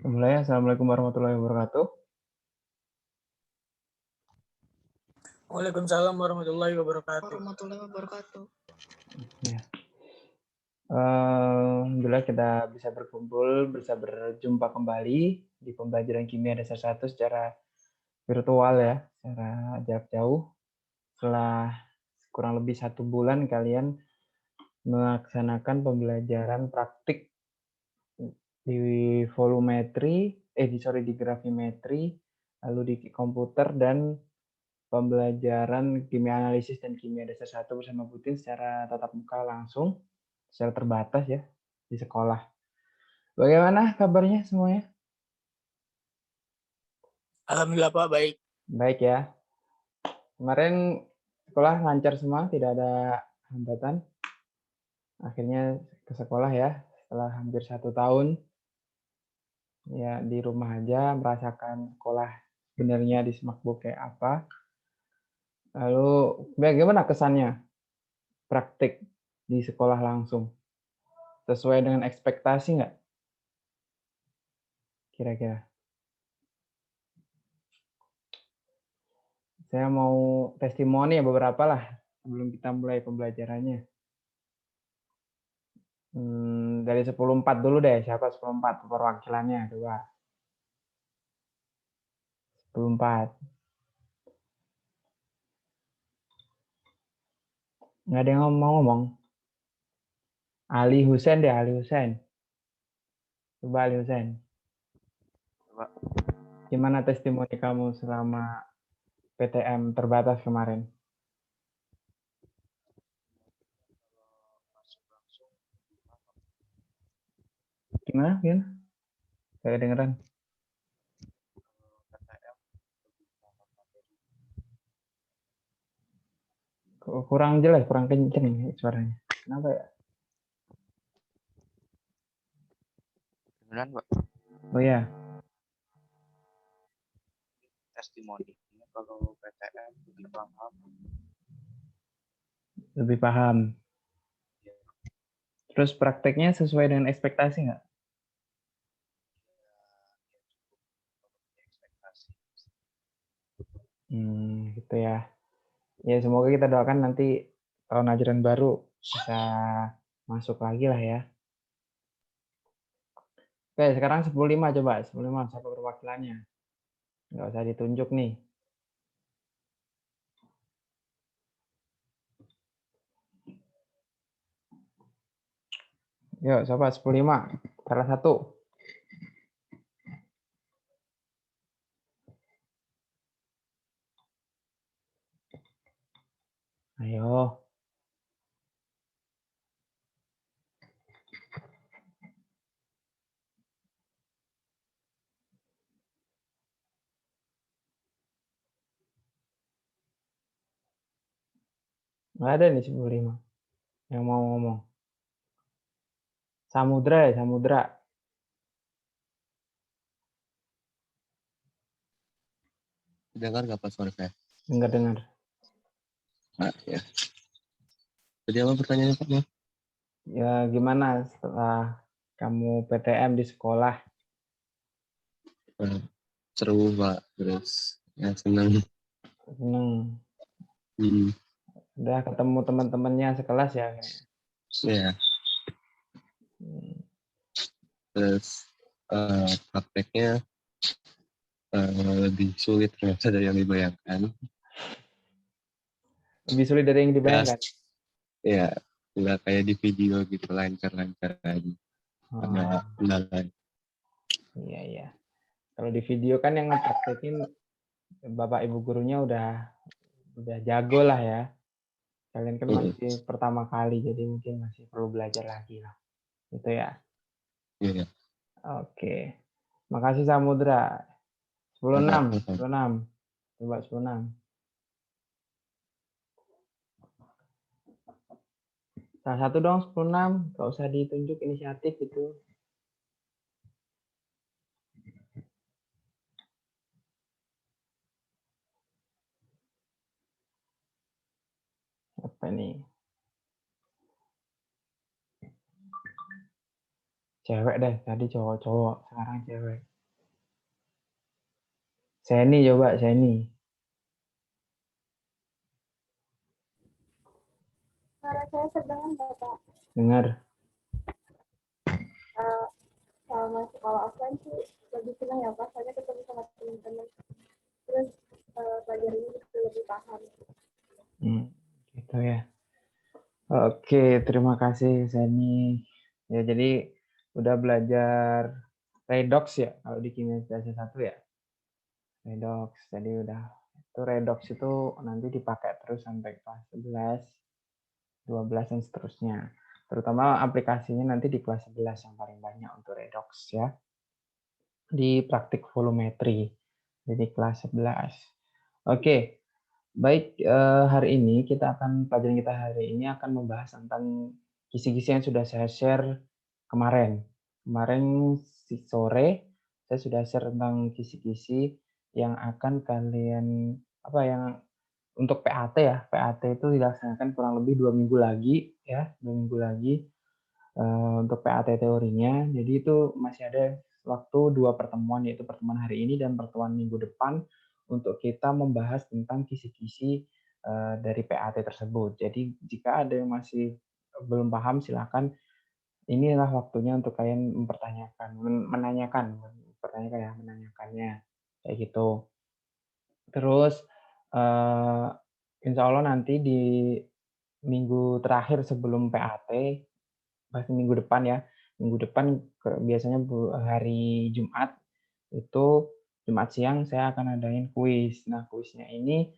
Mulai. Assalamualaikum warahmatullahi wabarakatuh. Waalaikumsalam warahmatullahi wabarakatuh. Ya. Alhamdulillah kita bisa berkumpul, bisa berjumpa kembali di pembelajaran kimia dasar 1 secara virtual ya, secara jarak jauh. Setelah kurang lebih 1 bulan kalian melaksanakan pembelajaran praktik di volumetri, di gravimetri, lalu di komputer dan pembelajaran kimia analisis dan kimia dasar 1 bersama Putin secara tatap muka langsung, secara terbatas ya, di sekolah. Bagaimana kabarnya semuanya? Alhamdulillah Pak, baik. Baik ya. Kemarin sekolah lancar semua, tidak ada hambatan. Akhirnya ke sekolah ya, setelah hampir 1 tahun. Ya, di rumah aja merasakan sekolah sebenarnya di Semakbo kayak apa. Lalu bagaimana kesannya praktik di sekolah langsung? Sesuai dengan ekspektasi nggak? Kira-kira. Saya mau testimoni ya beberapa lah sebelum kita mulai pembelajarannya. Dari 10.4 dulu deh, siapa 10.4 perwakilannya coba. 10.4. Nggak ada yang ngomong. Ali Hussein deh, Ali Hussein. Coba Ali Hussein. Coba. Gimana testimoni kamu selama PTM terbatas kemarin? Gimana? Saya kedengeran. Kurang jelas, kurang kenceng suaranya. Kenapa ya? Beneran, Pak? Oh ya, Testimoninya kalau PTM lebih paham. lebih paham. Ya, Terus prakteknya sesuai dengan ekspektasi nggak? cukup ekspektasi. Gitu ya. Ya semoga kita doakan nanti tahun ajaran baru bisa masuk lagi lah ya. Oke, sekarang 10.5 coba. 10.5 siapa perwakilannya? Nggak usah ditunjuk nih. Yuk, siapa? 10.5. Salah satu. Ayo. Nggak ada nih 10.5 yang mau ngomong. Samudra ya, Samudra. Dengar nggak Pak suara saya? Dengar. Nah, ya. Jadi apa pertanyaannya Pak? Ya gimana setelah kamu PTM di sekolah? Seru Pak, terus ya senang. Seneng. Hmm. Udah ketemu teman-temannya sekelas ya? Ya, terus prakteknya lebih sulit ternyata dari yang dibayangkan. Lebih sulit dari yang dibayangkan? Ya, nggak kayak di video gitu, lancar-lancar aja. Ada kendala. Iya. Kalau di video kan yang ngepraktekin Bapak Ibu gurunya udah jago lah ya. Kalian kan masih pertama kali, jadi mungkin masih perlu belajar lagi lah. Gitu ya. Iya. Oke. Makasih Samudra. 10.6. Coba 10.6. Salah satu dong 10.6. Gak usah ditunjuk inisiatif itu. Apa nih? Cewek deh, tadi cowok-cowok, sekarang cewek. Seni coba, Seni. Suara saya terdengar nggak, Pak? Dengar. Sama sekolah offline sih lebih senang ya, Pak. Soalnya ketemu sama teman-teman. Terus pelajarannya juga lebih paham. Gitu ya. Oke, terima kasih Seni. Ya, jadi udah belajar redox ya kalau di kimia dasar 1 ya. Redox. Jadi udah itu redox itu nanti dipakai terus sampai kelas 11, 12 dan seterusnya. Terutama aplikasinya nanti di kelas 11 yang paling banyak untuk redox ya. Di praktik volumetri. Jadi kelas 11. Oke. Baik, hari ini pelajaran kita hari ini akan membahas tentang kisi-kisi yang sudah saya share kemarin. Kemarin sore saya sudah share tentang kisi-kisi yang akan kalian yang untuk PAT ya. PAT itu dilaksanakan kurang lebih 2 minggu lagi ya, 2 minggu lagi untuk PAT teorinya. Jadi itu masih ada waktu 2 pertemuan, yaitu pertemuan hari ini dan pertemuan minggu depan untuk kita membahas tentang kisi-kisi dari PAT tersebut. Jadi jika ada yang masih belum paham, silakan, inilah waktunya untuk kalian menanyakannya kayak gitu. Terus insya Allah nanti di minggu terakhir sebelum PAT, pasti minggu depan ya, minggu depan biasanya hari Jumat itu, Jumat siang saya akan adain kuis. Nah, kuisnya ini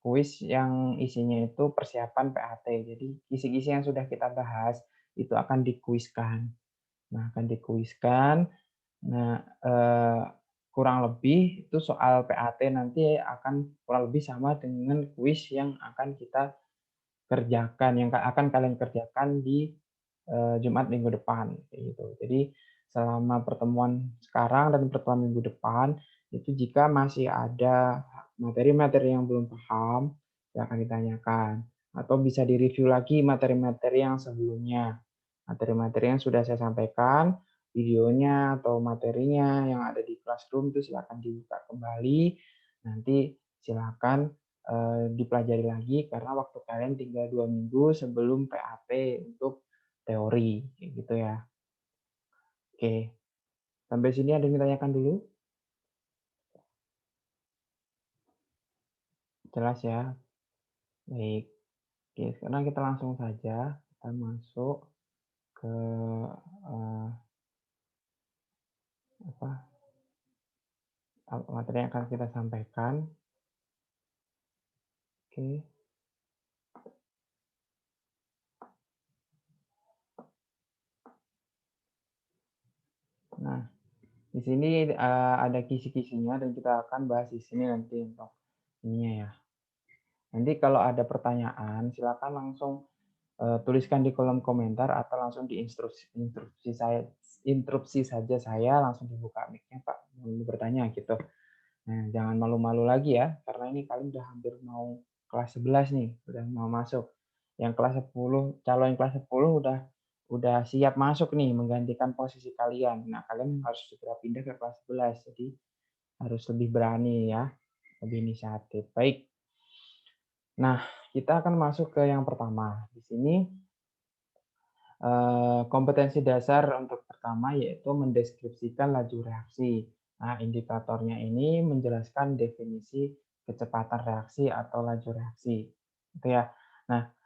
kuis yang isinya itu persiapan PAT. Jadi kisi-kisi yang sudah kita bahas itu akan dikuiskan. Nah, kurang lebih itu soal PAT nanti akan kurang lebih sama dengan kuis yang akan kita kerjakan, yang akan kalian kerjakan di Jumat minggu depan, kayak gitu. Jadi selama pertemuan sekarang dan pertemuan minggu depan itu jika masih ada materi-materi yang belum paham, silakan ditanyakan atau bisa direview lagi materi-materi yang sebelumnya. Materi-materi yang sudah saya sampaikan, videonya atau materinya yang ada di Classroom itu silakan dibuka kembali. Nanti silakan dipelajari lagi karena waktu kalian tinggal 2 minggu sebelum PAT untuk teori, kayak gitu ya. Oke, sampai sini ada yang ditanyakan dulu? Jelas ya? Baik. Oke, sekarang kita langsung saja kita masuk ke materi yang akan kita sampaikan. Oke. Nah, di sini ada kisi-kisinya dan kita akan bahas di sini nanti untuk ininya ya. Nanti kalau ada pertanyaan, silakan langsung tuliskan di kolom komentar atau langsung di instruksi saja saya, langsung dibuka mic-nya Pak, mau bertanya gitu. Nah, jangan malu-malu lagi ya, karena ini kalian udah hampir mau kelas 11 nih, udah mau masuk. Yang kelas 10, calon kelas 10 udah siap masuk nih, menggantikan posisi kalian. Nah, kalian harus segera pindah ke kelas 11, jadi harus lebih berani ya, lebih inisiatif. Baik. Nah, kita akan masuk ke yang pertama. Di sini kompetensi dasar untuk pertama yaitu mendeskripsikan laju reaksi. Nah, indikatornya ini menjelaskan definisi kecepatan reaksi atau laju reaksi. Gitu ya. Nah,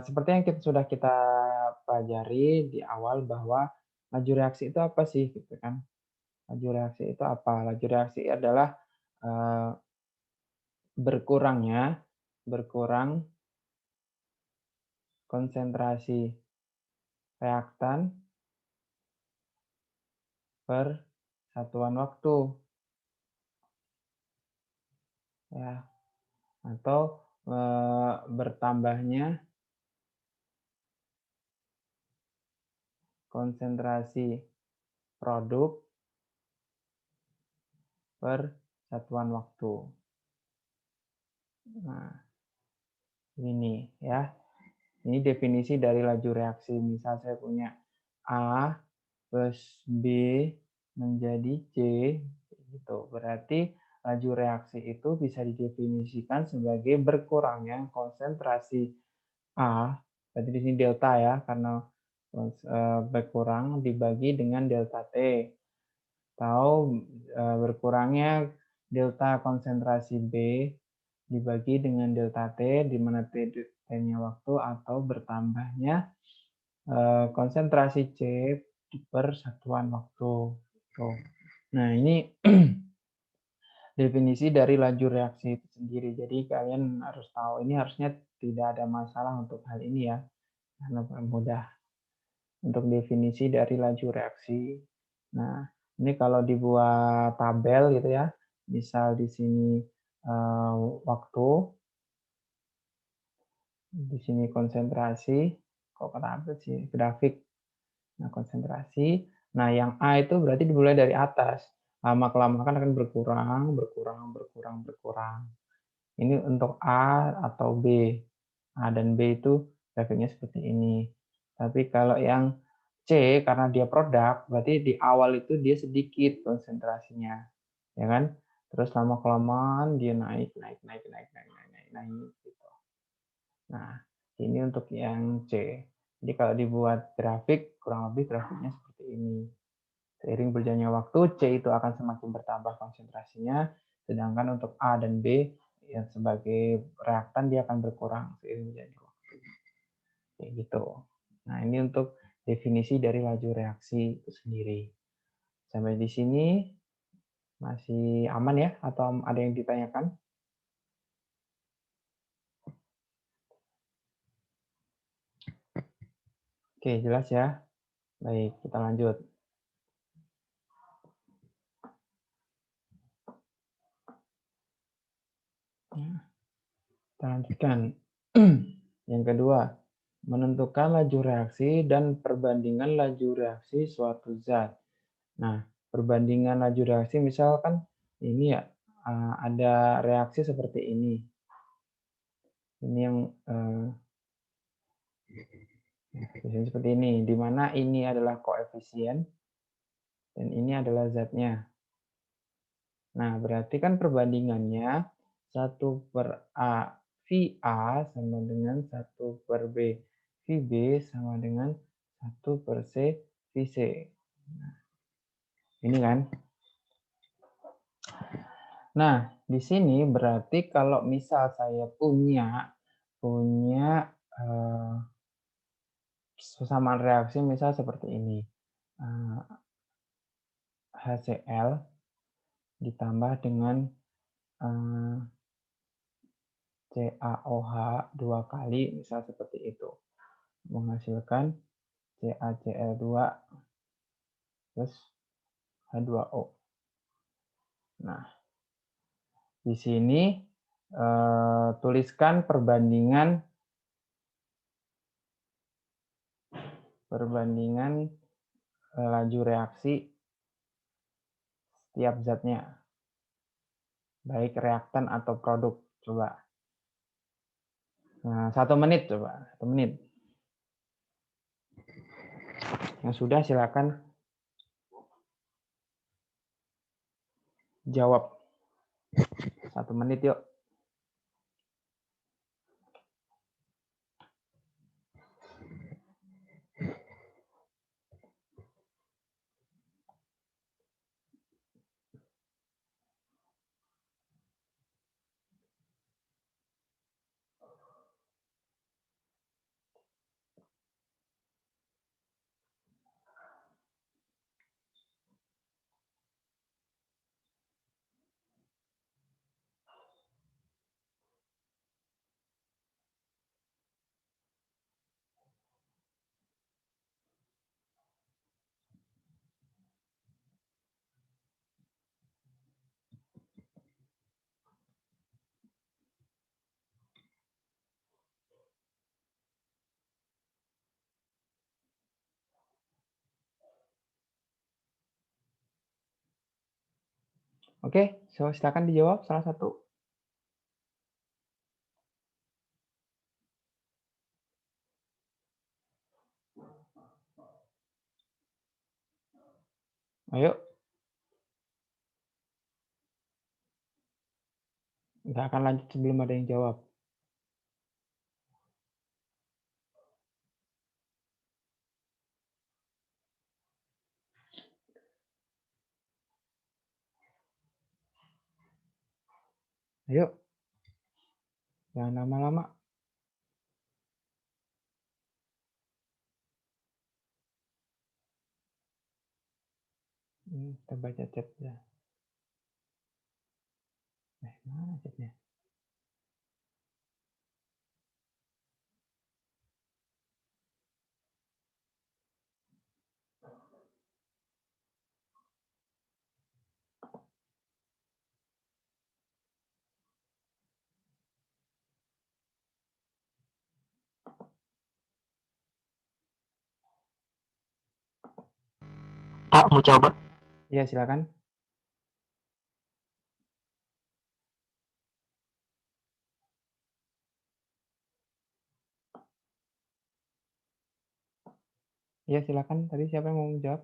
seperti yang sudah kita pelajari di awal bahwa laju reaksi itu apa sih, gitu kan? Laju reaksi itu apa? Laju reaksi adalah berkurang konsentrasi reaktan per satuan waktu, ya, atau bertambahnya konsentrasi produk per satuan waktu. Nah, ini ya, ini definisi dari laju reaksi. Misal saya punya A plus B menjadi C, Gitu. Berarti laju reaksi itu bisa didefinisikan sebagai berkurangnya konsentrasi A, berarti di sini delta ya, karena berkurang dibagi dengan delta T. Atau berkurangnya delta konsentrasi B dibagi dengan delta T, di mana T-nya waktu, atau bertambahnya konsentrasi C per satuan waktu. Tuh. Nah, ini definisi dari laju reaksi itu sendiri. Jadi kalian harus tahu, ini harusnya tidak ada masalah untuk hal ini ya, karena mudah untuk definisi dari laju reaksi. Nah, ini kalau dibuat tabel gitu ya, misal di sini waktu, di sini konsentrasi, kok kenapa sih grafik. Nah, konsentrasi. Nah, yang A itu berarti dimulai dari atas. Lama-kelamaan akan berkurang. Ini untuk A atau B. A dan B itu grafiknya seperti ini. Tapi kalau yang C, karena dia produk, berarti di awal itu dia sedikit konsentrasinya. Ya kan? Terus lama-kelamaan dia naik. Gitu. Nah, ini untuk yang C. Jadi kalau dibuat grafik, kurang lebih grafiknya seperti ini. Seiring berjalannya waktu, C itu akan semakin bertambah konsentrasinya, sedangkan untuk A dan B yang sebagai reaktan dia akan berkurang seiring berjalannya waktu. Kayak gitu. Nah, ini untuk definisi dari laju reaksi itu sendiri. Sampai di sini masih aman ya? Atau ada yang ditanyakan? Oke, jelas ya? Baik, kita lanjut. Kita lanjutkan. Yang kedua, menentukan laju reaksi dan perbandingan laju reaksi suatu zat. Nah, perbandingan laju reaksi misalkan ini ya, ada reaksi seperti ini. Ini yang seperti ini, di mana ini adalah koefisien dan ini adalah zatnya. Nah, berarti kan perbandingannya 1/A VA sama dengan 1/B VB sama dengan 1/C VC. Nah, ini kan. Nah, di sini berarti kalau misal saya punya persamaan reaksi misal seperti ini. HCl ditambah dengan CaOH 2 kali, misal seperti itu. Menghasilkan CaCl2 plus H2O. Nah, di sini tuliskan perbandingan laju reaksi setiap zatnya, baik reaktan atau produk. Coba. Nah, 1 menit coba, 1 menit. Yang sudah silakan jawab. 1 menit yuk. Oke, so silakan dijawab salah satu. Ayo. Nggak akan lanjut sebelum ada yang jawab. Ayo. Jangan lama-lama. Kita baca chatnya. Mana chatnya? Pak, mau coba? Iya, silakan. Iya, silakan. Tadi siapa yang mau menjawab?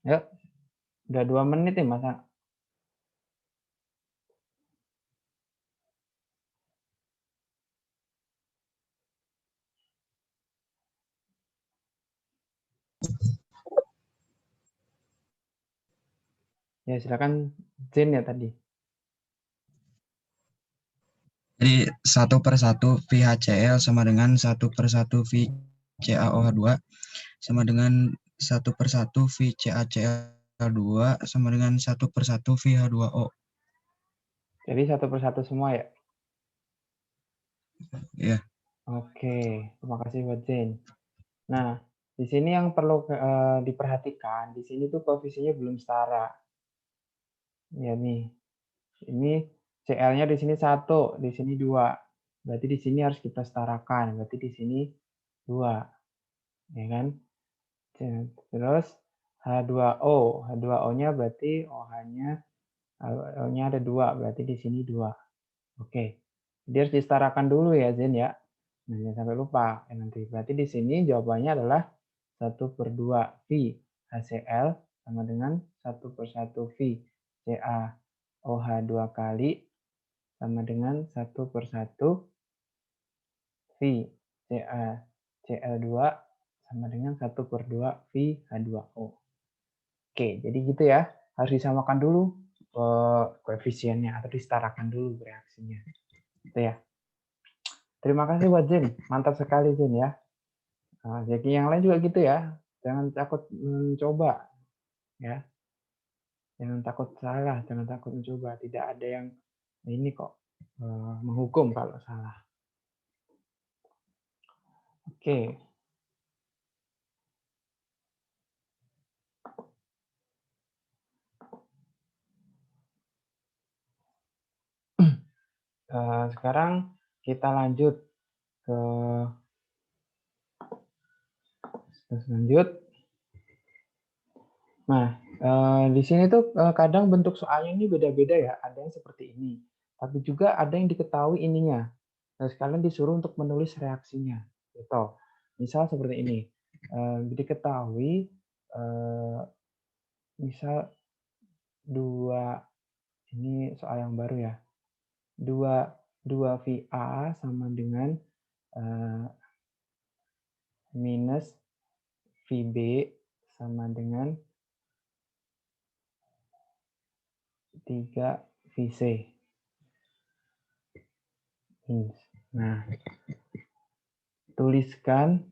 Yuk, udah 2 menit ya, masa? Ya, silakan Zen ya tadi. Jadi 1/1 VHCl sama dengan 1/1 VCaOH2 sama dengan 1/1 VCaCl2 sama dengan 1/1 VH2O. Jadi 1/1 semua ya? Ya. Oke, terima kasih buat Zen. Nah, di sini yang perlu diperhatikan, di sini tuh koefisiennya belum setara. Ya nih, ini CL-nya di sini 1, di sini 2. Berarti di sini harus kita setarakan. Berarti di sini 2. Ya kan? Terus H2O. H2O-nya berarti OH-nya ada 2. Berarti di sini 2. Oke. Dia harus disetarakan dulu ya, Zen ya. Nah, jangan sampai lupa. Nanti berarti di sini jawabannya adalah 1/2 V HCl sama dengan 1/1 V CaOH2 kali sama dengan 1/1 V CaCl2 sama dengan 1/2 VH2O. Oke, jadi gitu ya. Harus disamakan dulu koefisiennya atau disetarakan dulu reaksinya. Itu ya. Terima kasih buat Zen. Mantap sekali Zen ya. Jadi yang lain juga gitu ya. Jangan takut mencoba ya. Jangan takut salah, jangan takut mencoba. Tidak ada yang ini kok menghukum kalau salah. Oke. Sekarang kita lanjut ke lanjut. Nah, di sini tuh kadang bentuk soalnya ini beda-beda ya. Ada yang seperti ini, tapi juga ada yang diketahui ininya. Nah, sekalian disuruh untuk menulis reaksinya. Gitu. Misal seperti ini. Diketahui misal 2, ini soal yang baru ya. 2 VA sama dengan minus VB sama dengan 3 VC. Nah, tuliskan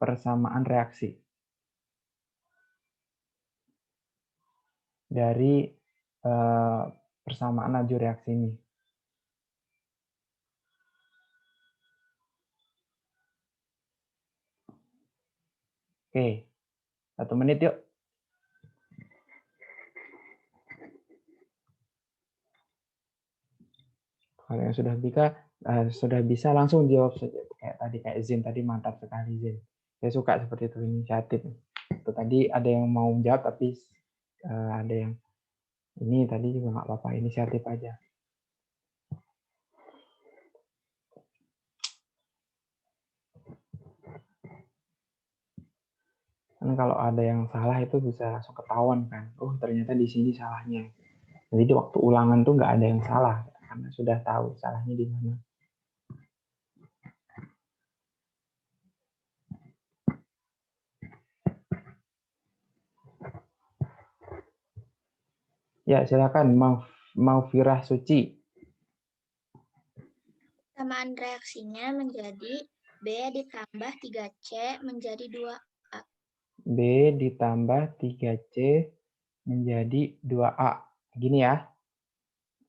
persamaan reaksi dari persamaan laju reaksi ini. Oke, 1 menit yuk. Kalau yang sudah bisa langsung jawab saja. Kayak Zen tadi mantap sekali Zen. Saya suka seperti itu, inisiatif. Itu tadi ada yang mau menjawab tapi ada yang ini tadi juga nggak apa-apa, inisiatif aja. Kan kalau ada yang salah itu bisa langsung ketahuan kan. Oh ternyata di sini salahnya. Jadi di waktu ulangan tuh nggak ada yang salah karena sudah tahu salahnya di mana. Ya silakan Maufirah Suci. Samaan reaksinya menjadi B ditambah 3C menjadi 2A. B ditambah 3C menjadi 2A. Gini ya.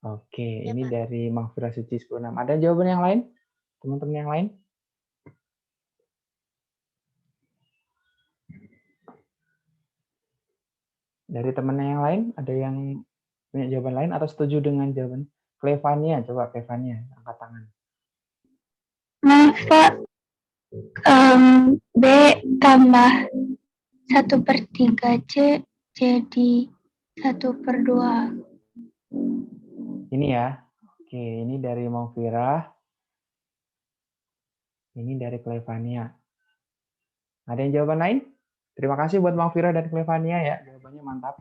Oke, Ya, ini Pak. dari Maufirah Suci 16. Ada jawaban yang lain? Teman-teman yang lain? Dari teman yang lain, ada yang punya jawaban lain atau setuju dengan jawaban Clevania? Coba Clevania, angkat tangan. Maaf Pak, B tambah 1/3C jadi 1/2. Ini ya. Oke, ini dari Maufirah. Ini dari Clevania. Ada yang jawaban lain? Terima kasih buat Maufirah dan Clevania ya. Jawabannya mantap.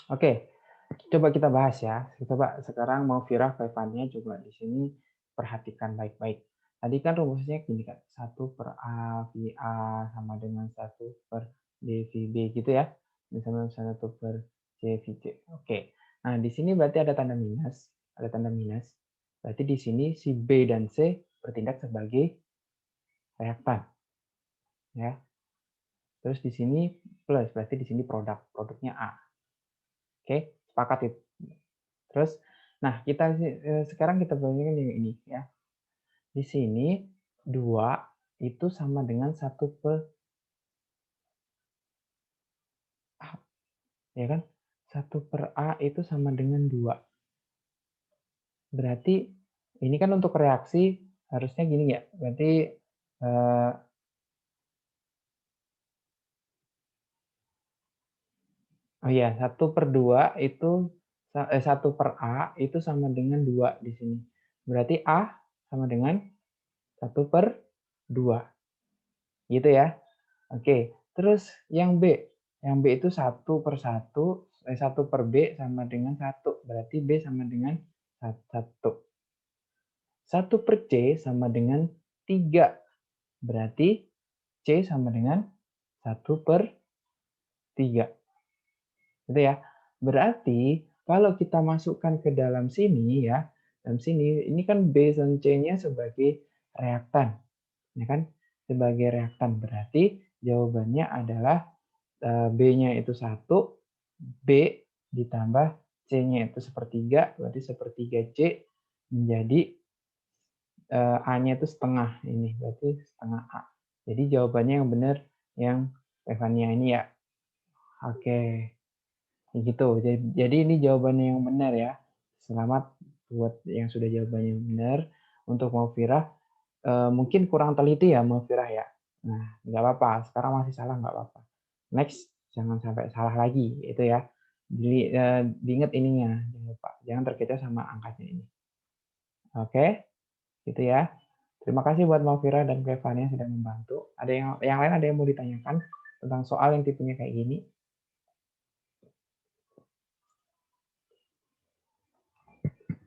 Oke, coba kita bahas ya. Coba sekarang Maufirah, Clevania coba di sini perhatikan baik-baik. Tadi kan rumusnya gini kan, 1/A VA sama dengan 1/D VB gitu ya. Misalnya 1/C VC. Oke. Nah, di sini berarti ada tanda minus, ada tanda minus. Berarti di sini si B dan C bertindak sebagai reaktan. Ya. Terus di sini plus, berarti di sini produknya A. Oke, sepakat itu. Terus, nah kita sekarang kita bandingkan ini ya. Di sini 2 itu sama dengan 1/A, ya kan? 1/A itu sama dengan 2. Berarti ini kan untuk reaksi harusnya gini ya. Berarti oh iya, 1/2 itu 1/A itu sama dengan 2 di sini. Berarti A sama dengan 1/2. Gitu ya. Oke, terus yang B. Yang B itu 1/B sama dengan 1. Berarti B sama dengan 1. 1/C sama dengan 3. Berarti C sama dengan 1/3. Gitu ya. Berarti kalau kita masukkan ke dalam sini ya, dalam sini ini kan B dan C-nya sebagai reaktan, ya kan? Sebagai reaktan berarti jawabannya adalah B-nya itu 1, B ditambah C-nya itu 1/3, berarti 1/3C menjadi A-nya itu setengah ini, berarti setengah A. Jadi jawabannya yang benar yang Stefania ini ya. Oke. Gitu. Jadi ini jawabannya yang benar ya. Selamat buat yang sudah jawabannya benar. Untuk Maufirah, mungkin kurang teliti ya Maufirah ya. Nah, nggak apa-apa. Sekarang masih salah nggak apa-apa. Next, jangan sampai salah lagi. Itu ya. Diingat ininya. Jangan lupa. Jangan terkecoh sama angkanya ini. Oke, gitu ya. Terima kasih buat Maufirah dan Clevania yang sudah membantu. Ada yang lain ada yang mau ditanyakan tentang soal yang tipenya kayak gini?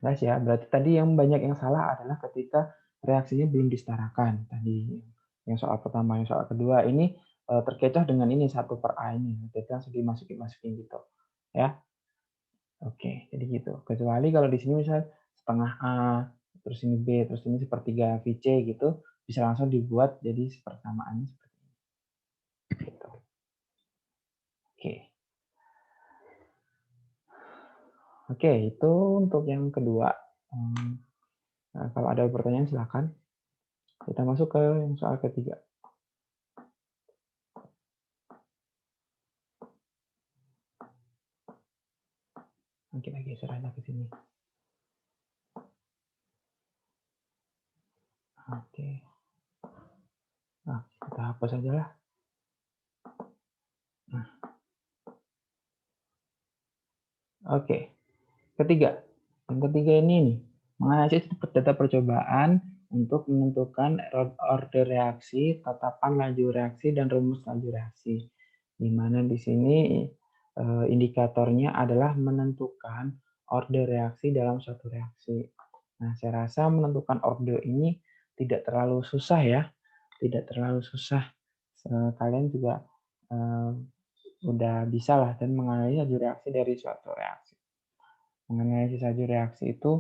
Jelas ya, berarti tadi yang banyak yang salah adalah ketika reaksinya belum disetarakan. Tadi yang soal pertama, yang soal kedua ini terkecoh dengan ini 1/A ini. Jadi langsung dimasukin gitu. Ya. Oke, jadi gitu. Kecuali kalau di sini misal setengah A, terus ini B, terus ini 1/3 VC gitu, bisa langsung dibuat jadi persamaannya seperti ini. Gitu. Oke. Oke, itu untuk yang kedua. Nah, kalau ada pertanyaan silakan. Kita masuk ke yang soal ketiga. Kita geser aja ke sini. Oke. Kita hapus aja lah. Nah. Oke. Ketiga. Yang ketiga ini nih. Menganalisis data percobaan untuk menentukan order reaksi, tatapan laju reaksi, dan rumus laju reaksi. Di mana di sini indikatornya adalah menentukan order reaksi dalam suatu reaksi. Nah, saya rasa menentukan order ini tidak terlalu susah ya. Tidak terlalu susah. Kalian juga udah bisa lah dan menganalisis laju reaksi dari suatu reaksi. Menganalisis laju reaksi itu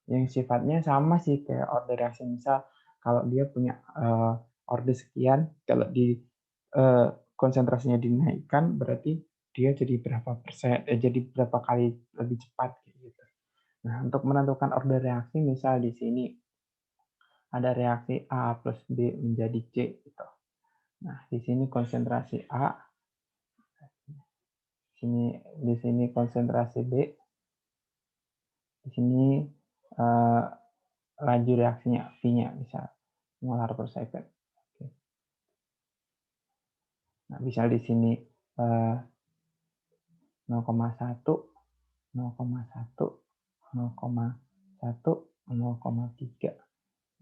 yang sifatnya sama sih kayak order reaksi. Misal kalau dia punya order sekian, kalau di konsentrasinya dinaikkan berarti dia jadi berapa persen, jadi berapa kali lebih cepat gitu. Nah, untuk menentukan order reaksi, misal di sini ada reaksi A plus B menjadi C gitu. Nah, di sini konsentrasi A, di sini konsentrasi B, di sini laju reaksinya V-nya bisa molar per second. Oke. Nah, bisa di sini 0,1, 0,1, 0,1, 0,3.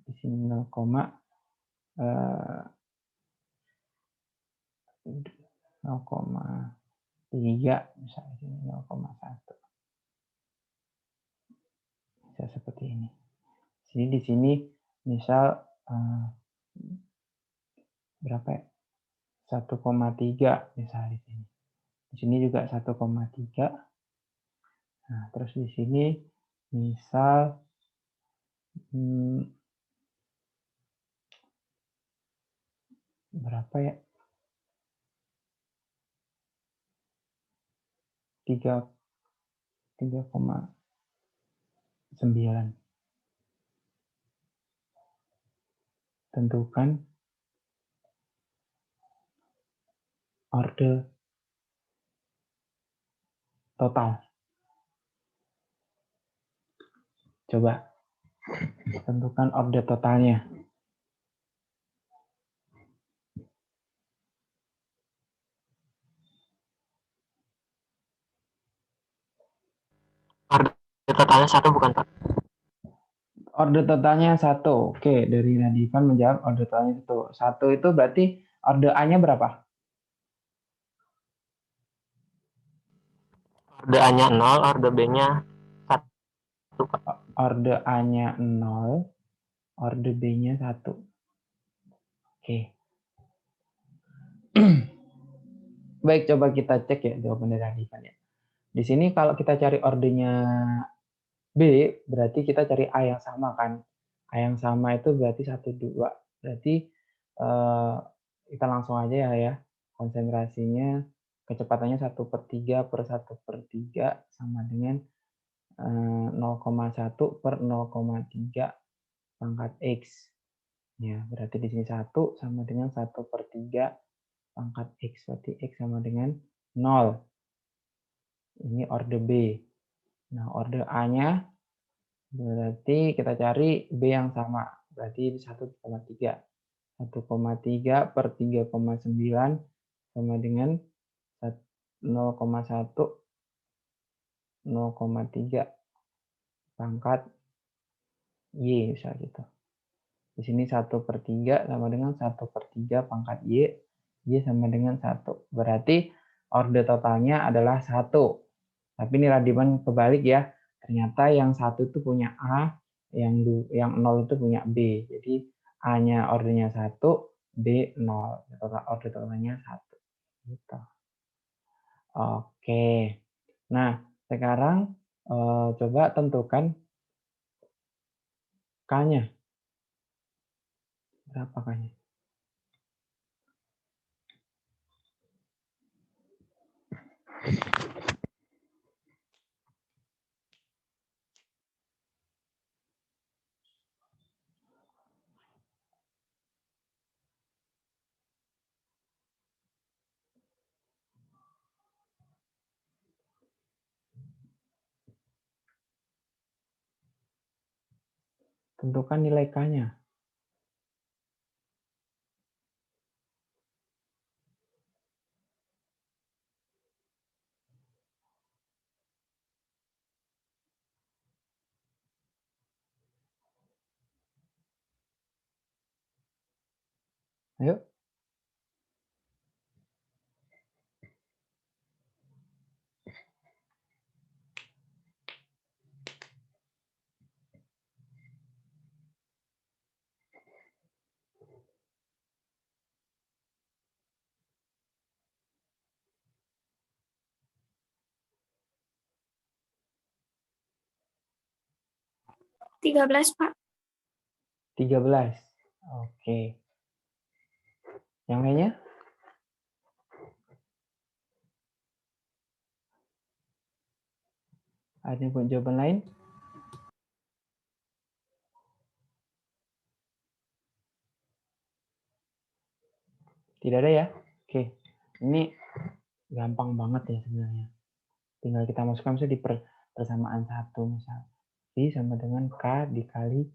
Di sini 0,3 misalnya di sini 0,1. Bisa seperti ini. Jadi di sini misal berapa ya? 1,3 misalnya di sini. Di sini juga 1,3. Nah, terus di sini misal berapa ya? 3,9. Tentukan order total. Coba tentukan order totalnya. Order totalnya 1 bukan, Pak? Order totalnya 1. Oke, dari Nadivan menjawab order totalnya 1. 1 itu berarti order A-nya berapa? Order A-nya 0, order B-nya 1, Pak. Order A-nya 0, order B-nya 1. Oke. Baik, coba kita cek ya jawaban dari Nadivan ya. Di sini kalau kita cari ordernya B, berarti kita cari A yang sama kan. A yang sama itu berarti 1, 2. Berarti kita langsung aja ya. Konsentrasinya, kecepatannya 1/3 per 1/3 sama dengan 0,1 per 0,3 pangkat X. Ya, berarti di sini 1 sama dengan 1/3 pangkat X. Berarti X sama dengan 0. Ini order B. Nah, order A-nya berarti kita cari B yang sama. Berarti 1,3. 1,3 per 3,9 sama dengan 0,1, 0,3 pangkat Y misalnya gitu. Di sini 1/3 sama dengan 1/3 pangkat Y. Y sama dengan 1. Berarti order totalnya adalah 1. Tapi ini Radiman kebalik ya. Ternyata yang 1 itu punya A, yang 0 itu punya B. Jadi A-nya ordernya 1, B 0. Order totalnya 1. Gitu. Oke. Nah, sekarang coba tentukan K-nya. Berapa K-nya? Tentukan nilai K-nya. Ayo. Tiga belas, Pak. 13. Oke. Yang lainnya? Ada yang punya jawaban lain? Tidak ada ya? Oke. Ini gampang banget ya sebenarnya. Tinggal kita masukkan misalnya di persamaan satu misal. V sama dengan K dikali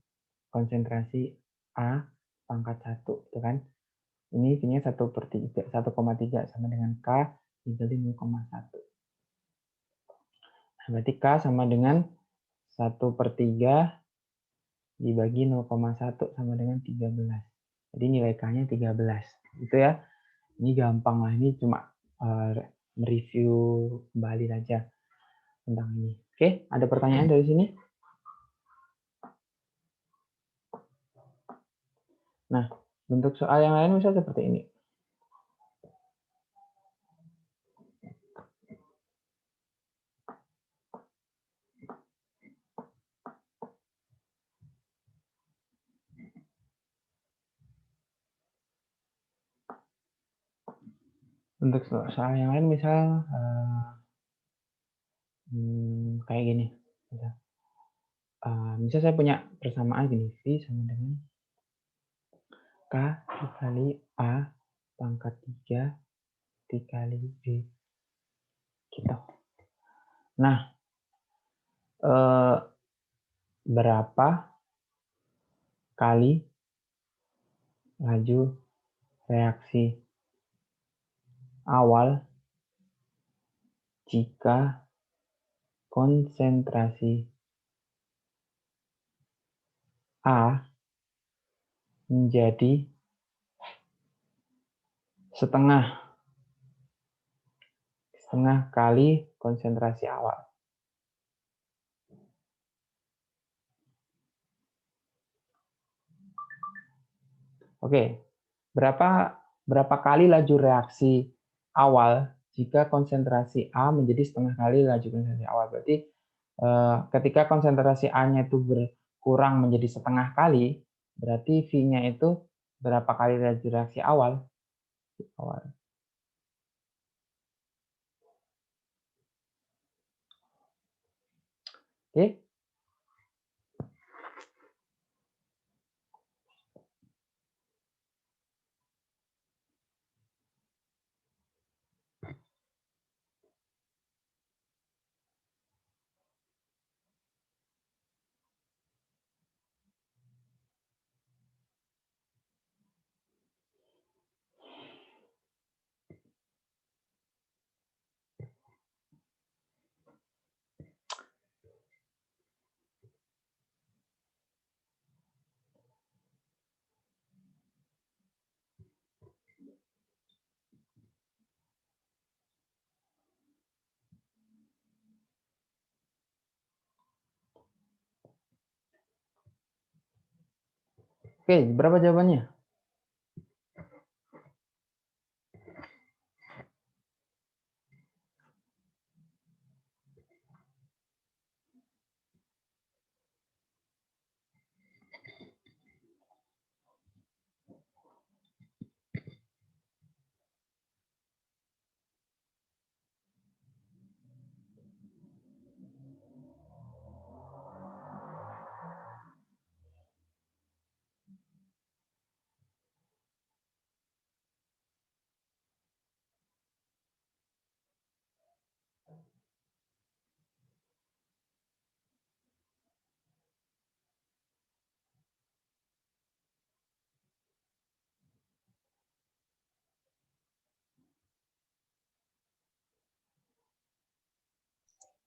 konsentrasi A pangkat 1. Itu kan? Ini V-nya 1/3, 1,3 sama dengan K dikali 0,1. Nah, berarti K sama dengan 1/3 dibagi 0,1 sama dengan 13. Jadi nilai K-nya 13. Itu ya. Ini gampang lah. Ini cuma mereview kembali saja tentang ini. Oke, ada pertanyaan dari sini? Nah, bentuk soal yang lain misalnya seperti ini. Untuk soal yang lain misal kayak gini. Misal saya punya persamaan gini, V sama dengan K dikali A pangkat 3 dikali B. Gitu. Nah, berapa kali laju reaksi awal jika konsentrasi A menjadi setengah kali konsentrasi awal. Oke, berapa kali laju reaksi awal jika konsentrasi A menjadi setengah kali laju konsentrasi awal? Berarti ketika konsentrasi A-nya itu berkurang menjadi setengah kali, berarti V-nya itu berapa kali laju reaksi awal? Oke. Oke, berapa jawabannya?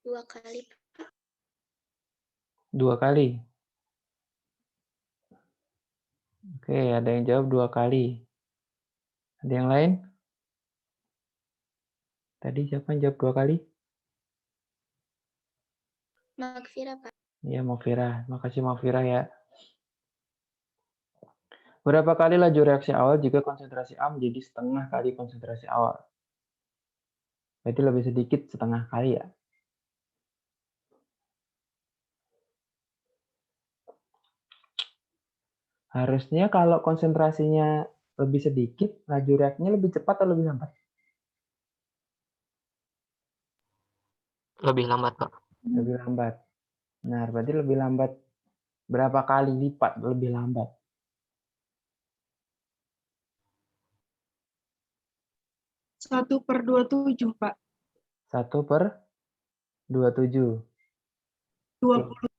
Dua kali. 2 kali. Oke, ada yang jawab 2 kali. Ada yang lain? Tadi siapa yang jawab 2 kali? Magfira, Pak. Ya, Mafira. Makasih Mafira ya. Berapa kali laju reaksi awal jika konsentrasi A menjadi setengah kali konsentrasi awal? Berarti lebih sedikit setengah kali ya. Harusnya kalau konsentrasinya lebih sedikit, laju reaksinya lebih cepat atau lebih lambat? Lebih lambat, Pak. Lebih lambat. Nah, berarti lebih lambat. Berapa kali lipat lebih lambat? 1/27, Pak. 1/27. 20.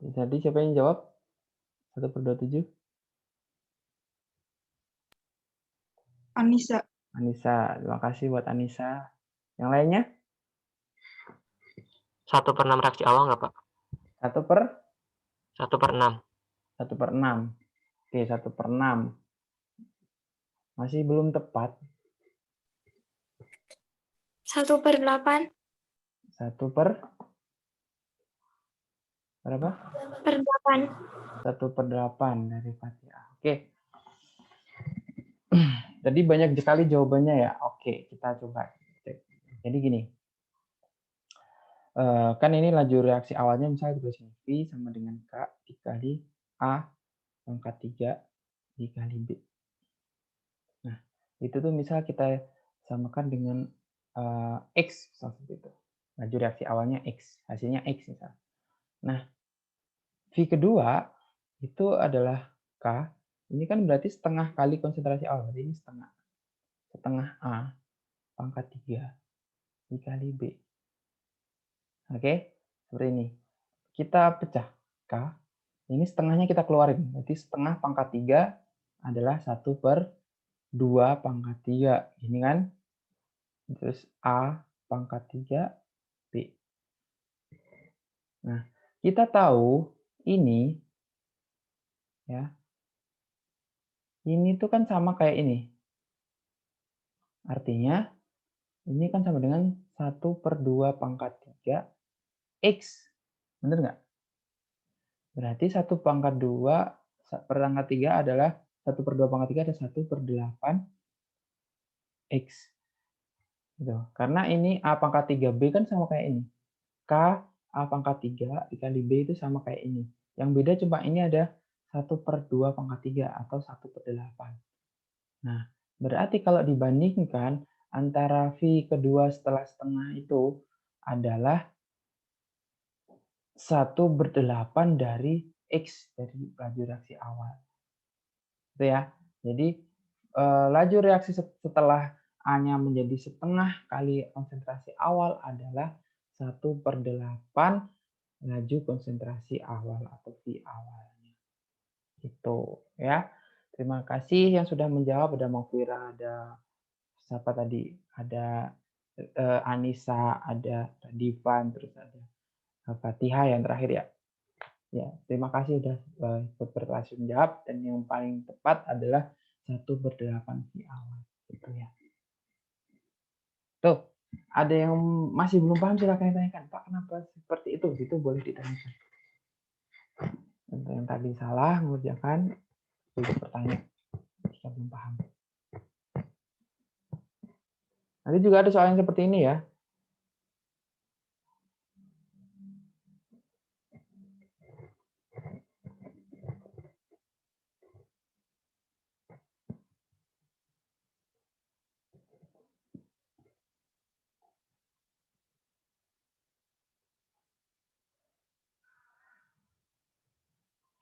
Jadi siapa yang jawab? 1/27? Anissa. Anissa. Terima kasih buat Anissa. Yang lainnya? 1/6 reaksi awal nggak, Pak? 1/6. 1/6. Oke, 1/6. Masih belum tepat. 1/8. 1/berapa? Per 8. 1/8 dari Fatia. Oke. Tadi banyak sekali jawabannya ya. Oke, kita coba cek. Jadi gini. Kan ini laju reaksi awalnya misalnya ditulis V sama dengan K dikali A pangkat 3 dikali B. Nah, itu tuh misal kita samakan dengan X seperti itu. Laju reaksi awalnya X, hasilnya X misal. Nah, V kedua itu adalah K. Ini kan berarti setengah kali konsentrasi awal. Jadi ini setengah A pangkat 3 dikali B. Oke, seperti ini. Kita pecah K. Ini setengahnya kita keluarin. Berarti setengah pangkat 3 adalah 1/2 pangkat 3. Ini kan. Terus A pangkat 3 B. Nah, kita tahu ini ya. Ini tuh kan sama kayak ini. Artinya ini kan sama dengan 1/2 pangkat 3 X. Bener nggak? Berarti 1/2 per pangkat 3 adalah 1/2 pangkat 3 ada 1/8 X. Gitu. Karena ini A pangkat 3B kan sama kayak ini. K A pangkat 3 dikali B itu sama kayak ini. Yang beda cuma ini ada 1/2 pangkat 3 atau 1/8. Nah, berarti kalau dibandingkan antara V kedua setelah setengah itu adalah 1/8 dari X dari laju reaksi awal. Itu ya. Jadi laju reaksi setelah A-nya menjadi setengah kali konsentrasi awal adalah 1/8 laju konsentrasi awal atau V awalnya. Itu ya. Terima kasih yang sudah menjawab. Ada Mofira, ada siapa tadi? Ada Anissa, ada Divan, terus ada Fatihah yang terakhir ya. Ya, terima kasih sudah berpartisipasi menjawab, dan yang paling tepat adalah 1/8 V awal. Gitu ya. Tuh, ada yang masih belum paham silakan tanyakan. Pak, kenapa seperti itu? Itu boleh ditanyakan. Untuk yang tadi salah mengerjakan, boleh bertanya jika belum paham. Nanti juga ada soal yang seperti ini ya.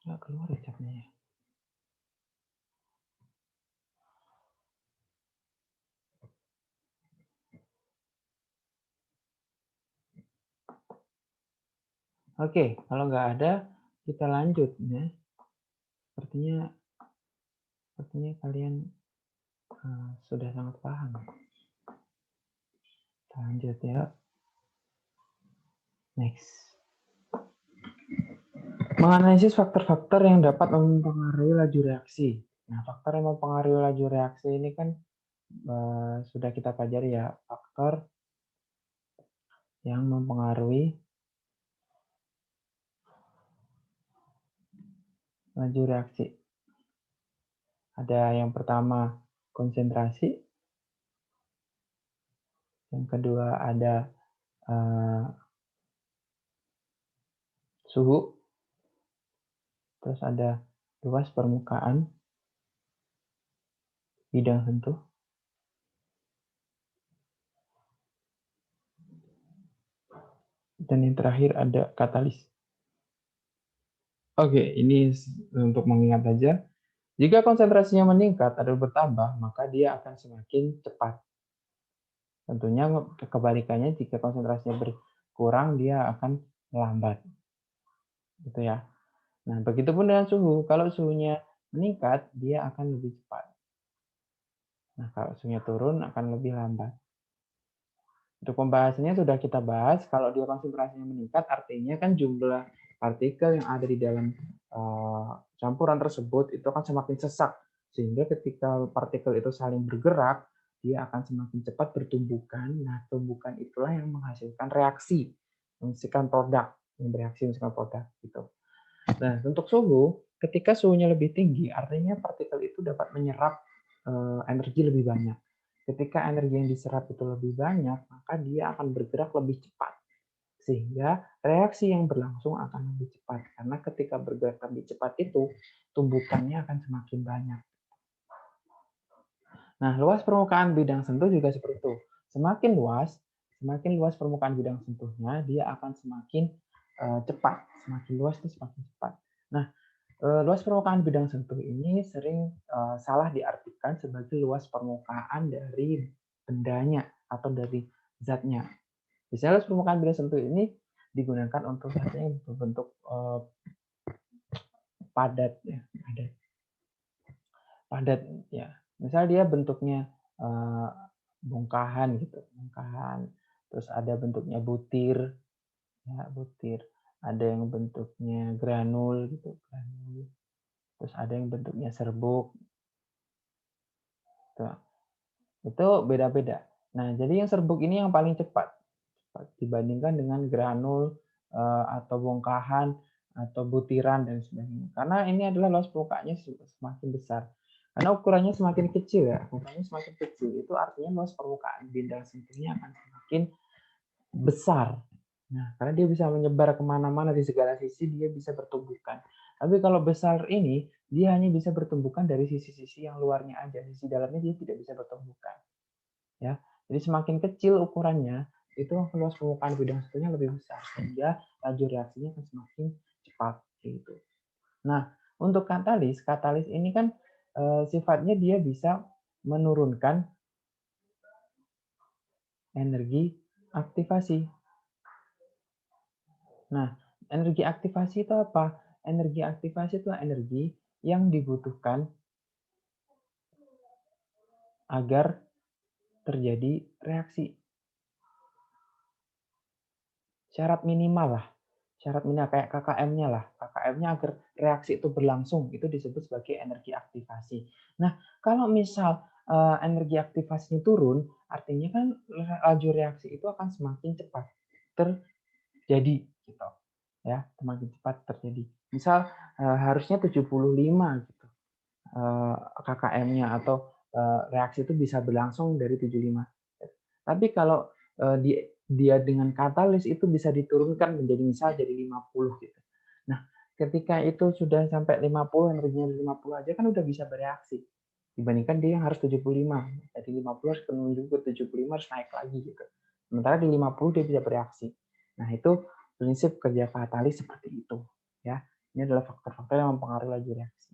Nggak keluar ya catnya ya. Oke, kalau nggak ada, kita lanjut ya. Sepertinya kalian sudah sangat paham. Kita lanjut ya. Next. Menganalisis faktor-faktor yang dapat mempengaruhi laju reaksi. Nah, faktor yang mempengaruhi laju reaksi ini kan sudah kita pelajari ya, faktor yang mempengaruhi laju reaksi. Ada yang pertama konsentrasi, yang kedua ada suhu, terus ada luas permukaan bidang sentuh, dan yang terakhir ada katalis. Oke, ini untuk mengingat saja. Jika konsentrasinya meningkat atau bertambah, maka dia akan semakin cepat. Tentunya kebalikannya, jika konsentrasinya berkurang, dia akan melambat. Gitu ya. Nah, begitupun dengan suhu. Kalau suhunya meningkat, dia akan lebih cepat. Nah, kalau suhunya turun, akan lebih lambat. Untuk pembahasannya sudah kita bahas, kalau dia konsentrasinya meningkat, artinya kan jumlah partikel yang ada di dalam campuran tersebut itu akan semakin sesak. Sehingga ketika partikel itu saling bergerak, dia akan semakin cepat bertumbukan. Nah, tumbukan itulah yang menghasilkan reaksi, menghasilkan produk, yang bereaksi menghasilkan produk. Gitu. Nah, untuk suhu, ketika suhunya lebih tinggi, artinya partikel itu dapat menyerap energi lebih banyak. Ketika energi yang diserap itu lebih banyak, maka dia akan bergerak lebih cepat. Sehingga reaksi yang berlangsung akan lebih cepat. Karena ketika bergerak lebih cepat itu, tumbukannya akan semakin banyak. Nah, luas permukaan bidang sentuh juga seperti itu. Semakin luas permukaan bidang sentuhnya, dia akan semakin cepat. Semakin luas itu semakin cepat. Nah, luas permukaan bidang sentuh ini sering salah diartikan sebagai luas permukaan dari bendanya atau dari zatnya. Biasanya luas permukaan bidang sentuh ini digunakan untuk zatnya yang berbentuk padat ya, padat ya. Misal dia bentuknya bongkahan gitu, bongkahan. Terus ada bentuknya butir, ya butir. Ada yang bentuknya granul gitu, granul. Terus ada yang bentuknya serbuk. Tuh. Itu beda-beda. Nah, jadi yang serbuk ini yang paling cepat dibandingkan dengan granul atau bongkahan atau butiran dan sebagainya. Karena ini adalah luas permukaannya semakin besar. Karena ukurannya semakin kecil ya, ukurannya semakin kecil itu artinya luas permukaan bidang sentuhnya akan semakin besar. Nah, karena dia bisa menyebar kemana-mana di segala sisi, dia bisa bertumbukan. Tapi kalau besar ini, dia hanya bisa bertumbukan dari sisi-sisi yang luarnya aja, sisi dalamnya dia tidak bisa bertumbukan. Ya, jadi semakin kecil ukurannya, itu luas permukaan bidang sentuhnya lebih besar, sehingga laju reaksinya akan semakin cepat. Gitu. Nah, untuk katalis ini kan sifatnya dia bisa menurunkan energi aktivasi. Nah, energi aktivasi itu apa? Energi aktivasi itu energi yang dibutuhkan agar terjadi reaksi. Syarat minimal lah. Syarat minimal kayak KKM-nya lah. KKM-nya agar reaksi itu berlangsung, itu disebut sebagai energi aktivasi. Nah, kalau misal energi aktivasinya turun, artinya kan laju reaksi itu akan semakin cepat terjadi. Gitu. Ya, semakin cepat terjadi. Misal harusnya 75 gitu KKM-nya atau reaksi itu bisa berlangsung dari 75. Tapi kalau dia dengan katalis itu bisa diturunkan menjadi misal jadi 50 gitu. Nah, ketika itu sudah sampai 50, energinya 50 aja kan udah bisa bereaksi. Dibandingkan dia yang harus 75. Jadi 50 harus menuju ke 75 harus naik lagi gitu. Sementara di 50 dia bisa bereaksi. Nah, itu prinsip kerja katalis seperti itu, ya. Ini adalah faktor-faktor yang mempengaruhi laju reaksi.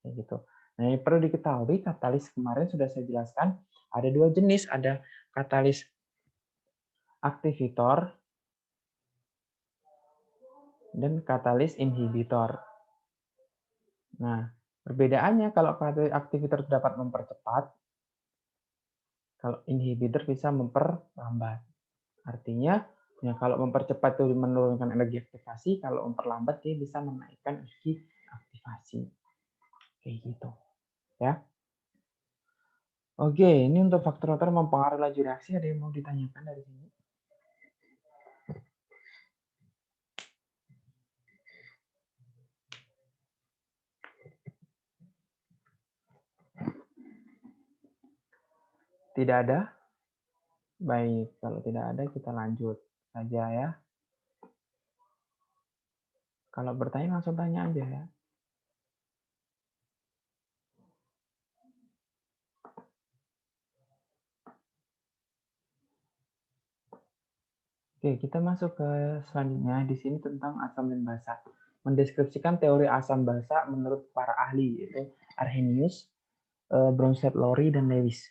Kayak gitu. Nah, yang perlu diketahui katalis kemarin sudah saya jelaskan ada dua jenis, ada katalis aktivitor dan katalis inhibitor. Nah, perbedaannya kalau katalis aktivitor dapat mempercepat, kalau inhibitor bisa memperlambat. Artinya, ya kalau mempercepat itu menurunkan energi aktivasi, kalau memperlambat dia bisa menaikkan energi aktivasi. Kayak gitu. Ya. Oke, ini untuk faktor-faktor mempengaruhi laju reaksi, ada yang mau ditanyakan dari sini? Tidak ada? Baik, kalau tidak ada kita lanjut saja ya. Kalau bertanya langsung tanya aja ya. Oke, kita masuk ke selanjutnya. Di sini tentang asam dan basa. Mendeskripsikan teori asam basa menurut para ahli, yaitu Arrhenius, Bronsted, Lowry, dan Lewis.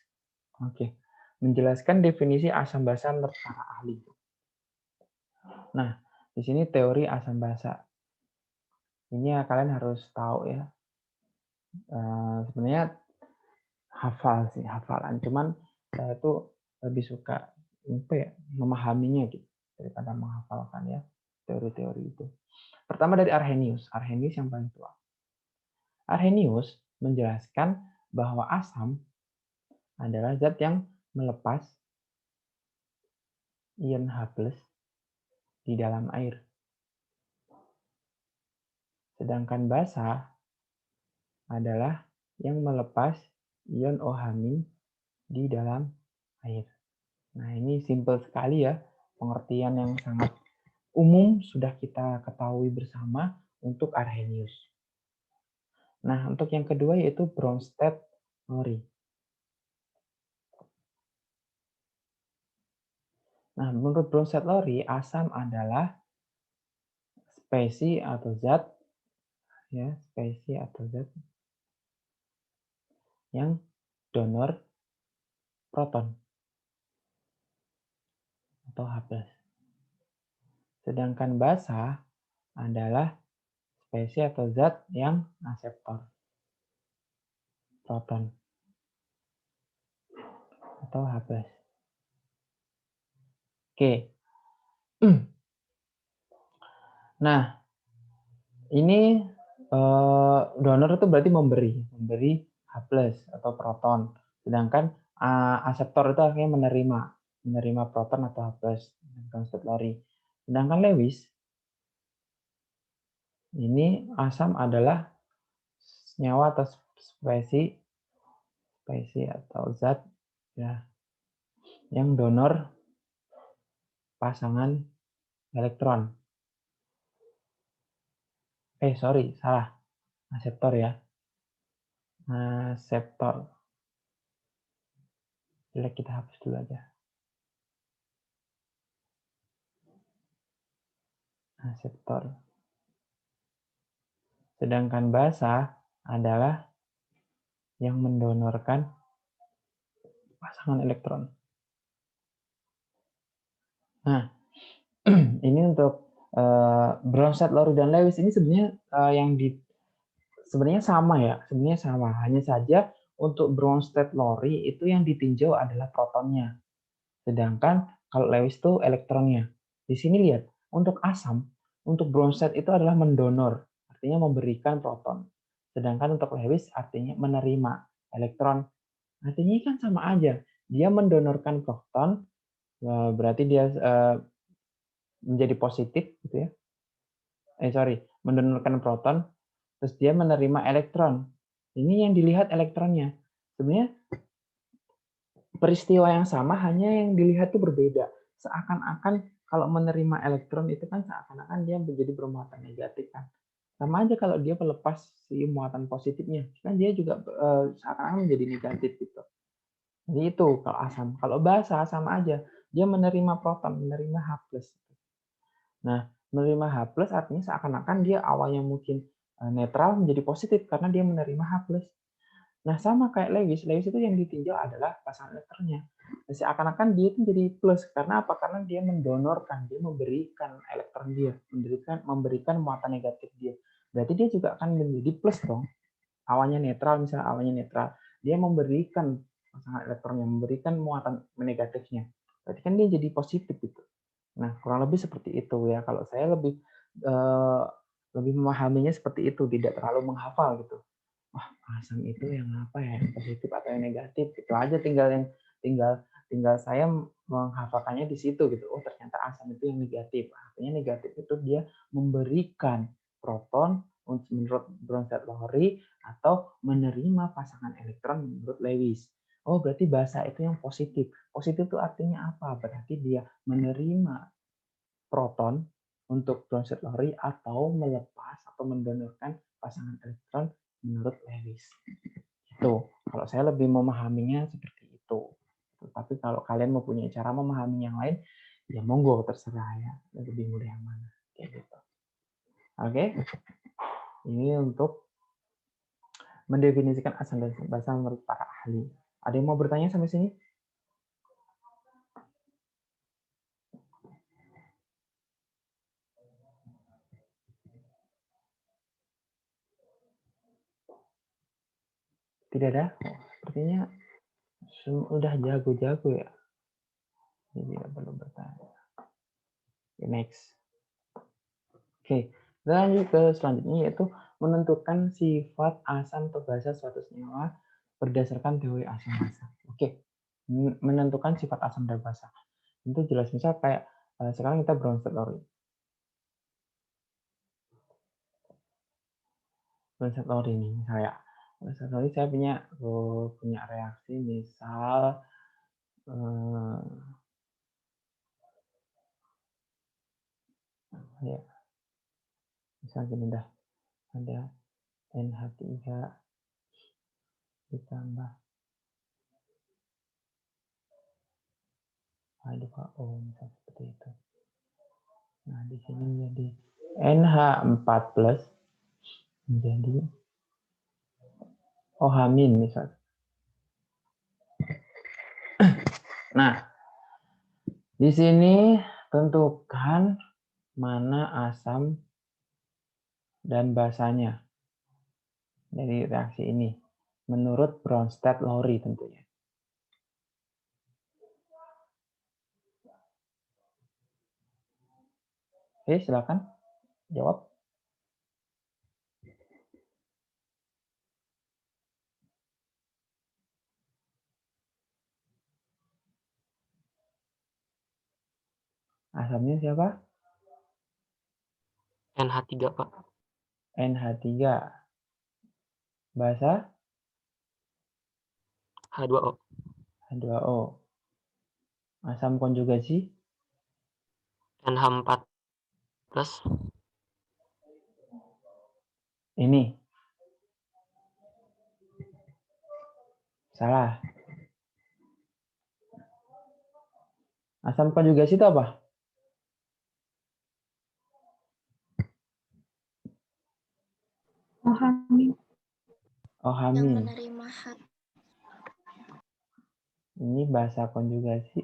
Oke, menjelaskan definisi asam basa menurut para ahli. Nah, di sini teori asam basa. Ini ya, kalian harus tahu ya. Sebenarnya hafal sih, hafalan. Cuman saya tuh lebih suka memahaminya gitu daripada menghafalkan ya teori-teori itu. Pertama dari Arrhenius. Arrhenius yang paling tua. Arrhenius menjelaskan bahwa asam adalah zat yang melepas ion H+ di dalam air. Sedangkan basa adalah yang melepas ion OH- di dalam air. Nah, ini simpel sekali ya, pengertian yang sangat umum sudah kita ketahui bersama untuk Arrhenius. Nah, untuk yang kedua yaitu Bronsted, Lowry. Nah, menurut Bronsted, Lowry, asam adalah spesies atau zat ya, spesies atau zat yang donor proton atau H+. Sedangkan basa adalah spesies atau zat yang aseptor proton atau H+. Oke. Nah, ini donor itu berarti memberi H+ atau proton. Sedangkan aseptor itu akhirnya menerima proton atau H+. Bronsted, Lowry. Sedangkan Lewis, ini asam adalah senyawa atau spesies atau zat ya yang donor pasangan elektron. Salah. Aseptor ya. Aseptor. Jelek, kita hapus dulu aja. Aseptor. Sedangkan basa adalah yang mendonorkan pasangan elektron. Nah, ini untuk Bronsted, Lowry, dan Lewis ini sebenarnya sebenarnya sama ya, sebenarnya sama. Hanya saja untuk Bronsted, Lowry itu yang ditinjau adalah protonnya. Sedangkan kalau Lewis itu elektronnya. Di sini lihat, untuk asam, untuk Bronsted itu adalah mendonor, artinya memberikan proton. Sedangkan untuk Lewis artinya menerima elektron. Artinya kan sama aja. Dia mendonorkan proton, berarti dia menjadi positif gitu ya. Mendonorkan proton, terus dia menerima elektron. Ini yang dilihat elektronnya. Sebenarnya peristiwa yang sama, hanya yang dilihat itu berbeda. Seakan-akan kalau menerima elektron itu kan seakan-akan dia menjadi bermuatan negatif kan. Sama aja kalau dia melepas si muatan positifnya, kan dia juga seakan-akan menjadi negatif gitu. Jadi itu kalau asam. Kalau basa sama aja, dia menerima proton, menerima H+. Nah, menerima H+ artinya seakan-akan dia awalnya mungkin netral menjadi positif karena dia menerima H+. Nah, sama kayak Lewis. Lewis itu yang ditinjau adalah pasangan elektronnya. Nah, seakan-akan dia itu jadi plus. Karena apa? Karena dia mendonorkan, dia memberikan elektron dia, memberikan muatan negatif dia. Berarti dia juga akan menjadi plus dong. Awalnya netral, misalnya awalnya netral. Dia memberikan pasangan elektronnya, memberikan muatan negatifnya. Berarti kan dia jadi positif gitu. Nah, kurang lebih seperti itu ya. Kalau saya lebih memahaminya seperti itu, tidak terlalu menghafal gitu. asam itu yang apa ya, yang positif atau yang negatif, itu aja tinggal saya menghafalkannya di situ gitu. Oh ternyata asam itu yang negatif. Artinya negatif itu dia memberikan proton menurut Bronsted-Lowry atau menerima pasangan elektron menurut Lewis. Oh berarti basa itu yang positif. Positif itu artinya apa? Berarti dia menerima proton untuk Bronsted-Lowry atau melepas atau mendonorkan pasangan elektron menurut Lewis. Itu kalau saya lebih memahaminya seperti itu. Tapi kalau kalian mempunyai cara memahami yang lain, ya monggo terserah ya. Lebih mudah yang mana. Kayak gitu. Oke. Ini untuk mendefinisikan asam dan basa menurut para ahli. Ada yang mau bertanya sampai sini? Tidak ada? Sepertinya udah jago-jago ya. Jadi tidak perlu bertanya. Oke, next. Oke, lanjut ke selanjutnya yaitu menentukan sifat asam atau basa suatu senyawa berdasarkan teori asam basa. Oke, menentukan sifat asam dan basa. Itu jelas, misal kayak sekarang kita Bronsted-Lowry. Bronsted-Lowry ini misalnya. Bronsted-Lowry saya punya reaksi misal ya, misal gini dah, ada NH3 ditambah H2O misal seperti itu. Nah, di sini jadi NH4+ menjadi OH- misal. Nah, di sini tentukan mana asam dan basanya dari reaksi ini menurut Bronsted-Lowry tentunya. Oke, silakan jawab. Asamnya siapa? NH3, Pak. NH3. Basa? H2O. H2O. Asam konjugasi? NH4+. Ini. Salah. Asam konjugasi itu apa? OH-. Yang menerima H. Ini basa konjugasi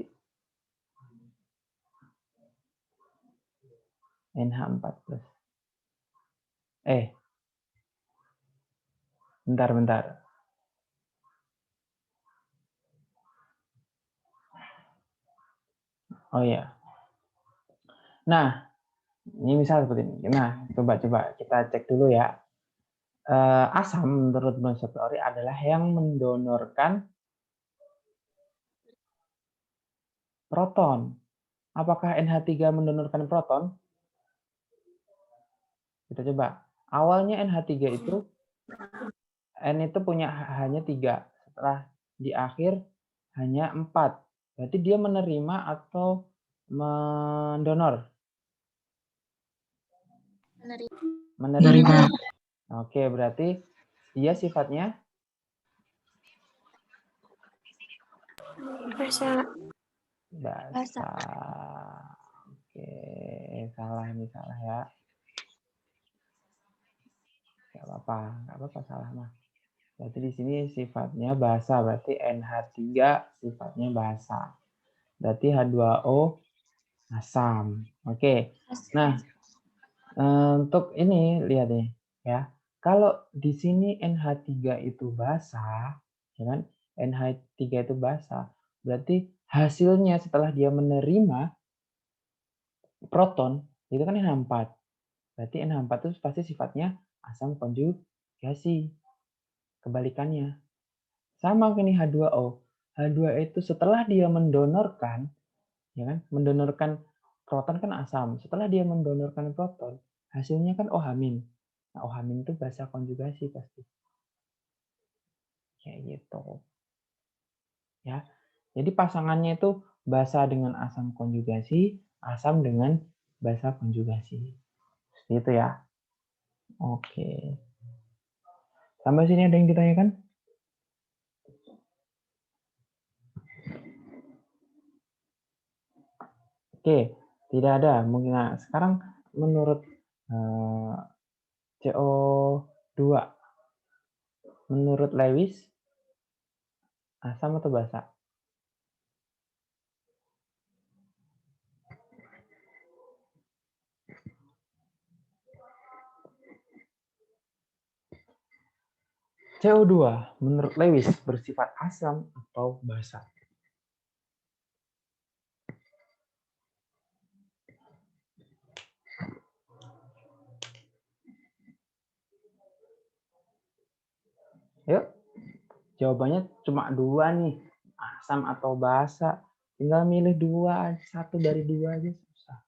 NH4+. Bentar. Oh ya. Nah, ini misal seperti ini. Nah, coba kita cek dulu ya. Asam menurut Bronsted-Lowry adalah yang mendonorkan proton. Apakah NH3 mendonorkan proton? Kita coba. Awalnya NH3 itu N itu punya hanya 3. Setelah di akhir hanya 4. Berarti dia menerima atau mendonor? Menerima. Oke, berarti dia sifatnya Basa. basa. Oke, salah ya. Gak apa-apa salah mah. Berarti di sini sifatnya basa, berarti NH3 sifatnya basa. Berarti H2O asam. Oke. Nah, untuk ini lihat nih ya. Kalau di sini NH3 itu basa, ya kan? NH3 itu basa, berarti hasilnya setelah dia menerima proton itu kan NH4. Berarti NH4 itu pasti sifatnya asam konjugasi. kebalikannya. Sama kayak nih H2O. H2O itu setelah dia mendonorkan, ya kan? Mendonorkan proton kan asam. Setelah dia mendonorkan proton, hasilnya kan OH-. Nah, OH- itu basa konjugasi pasti. Kayak gitu. Ya. Jadi pasangannya itu basa dengan asam konjugasi, asam dengan basa konjugasi. Seperti itu ya. Oke. Sampai sini ada yang ditanyakan? Oke, tidak ada. Mungkin nah, sekarang menurut CO2, menurut Lewis, asam atau basa? CO2 menurut Lewis bersifat asam atau basa? Yuk, jawabannya cuma 2 nih, asam atau basa. Tinggal milih 2, 1 dari 2 aja susah.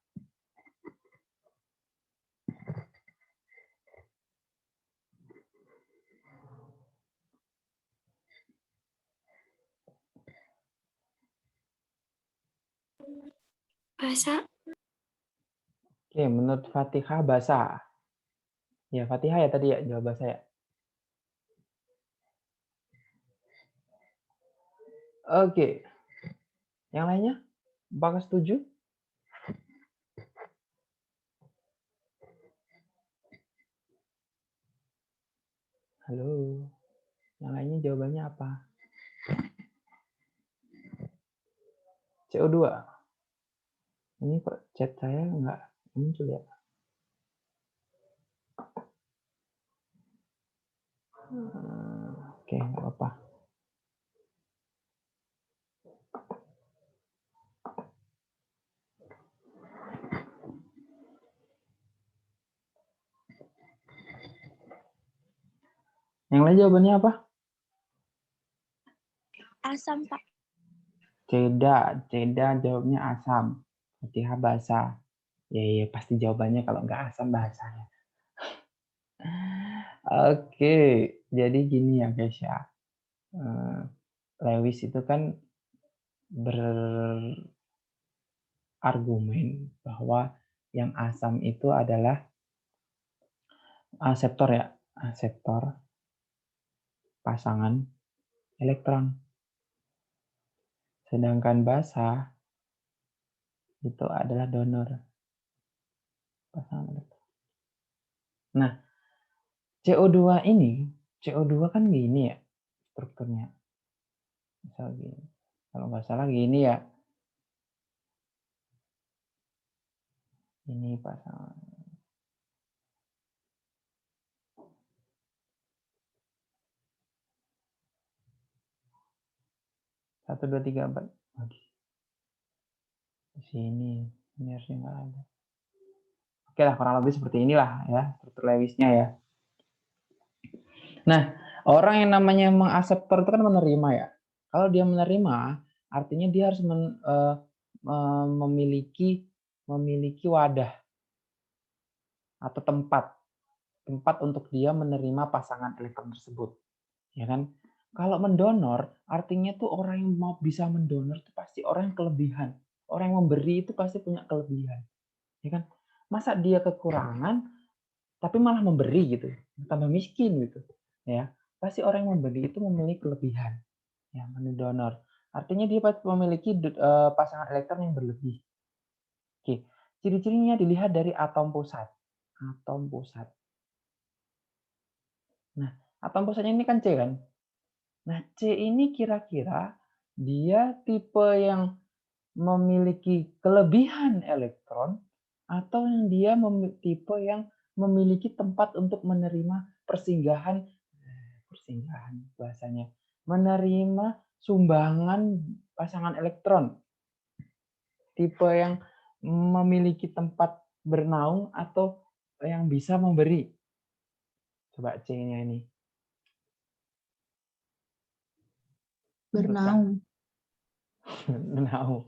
Basa. Oke, menurut Fatihah basa. Ya, Fatihah ya tadi ya, jawab basa ya. Oke. Yang lainnya? Apakah setuju? Halo. Yang lainnya jawabannya apa? CO2. Ini kok chat saya nggak muncul ya? Oke, nggak apa-apa. Yang lain jawabannya apa? Asam, Pak. Ceda jawabnya asam. Fatihah basa. Ya, pasti jawabannya kalau nggak asam bahasanya. Oke, jadi gini ya guys ya. Lewis itu kan berargumen bahwa yang asam itu adalah aseptor ya, aseptor pasangan elektron. Sedangkan basa itu adalah donor pasangan elektron. Nah, CO2 ini, CO2 kan gini ya strukturnya. Misal gini. Kalau nggak salah gini ya. Ini pasangan. Satu, dua, tiga, empat. Di sini. Ini harusnya nggak ada. Oke lah, kurang lebih seperti inilah ya struktur Lewisnya ya. Nah, orang yang namanya mengaseptor itu kan menerima ya. Kalau dia menerima, artinya dia harus memiliki wadah atau tempat untuk dia menerima pasangan elektron tersebut, ya kan? Kalau mendonor, artinya tuh orang yang mau bisa mendonor itu pasti orang yang kelebihan. Orang yang memberi itu pasti punya kelebihan, ya kan? Masa dia kekurangan tapi malah memberi gitu, tambah miskin gitu, ya? Pasti orang yang memberi itu memiliki kelebihan, ya, mendonor. Artinya dia pasti memiliki pasangan elektron yang berlebih. Oke, ciri-cirinya dilihat dari atom pusat. Atom pusat. Nah, atom pusatnya ini kan C kan? Nah, C ini kira-kira dia tipe yang memiliki kelebihan elektron atau yang dia tipe yang memiliki tempat untuk menerima persinggahan bahasanya, menerima sumbangan pasangan elektron. Tipe yang memiliki tempat bernaung atau yang bisa memberi. Coba C-nya ini. Bernaung. Bernaung.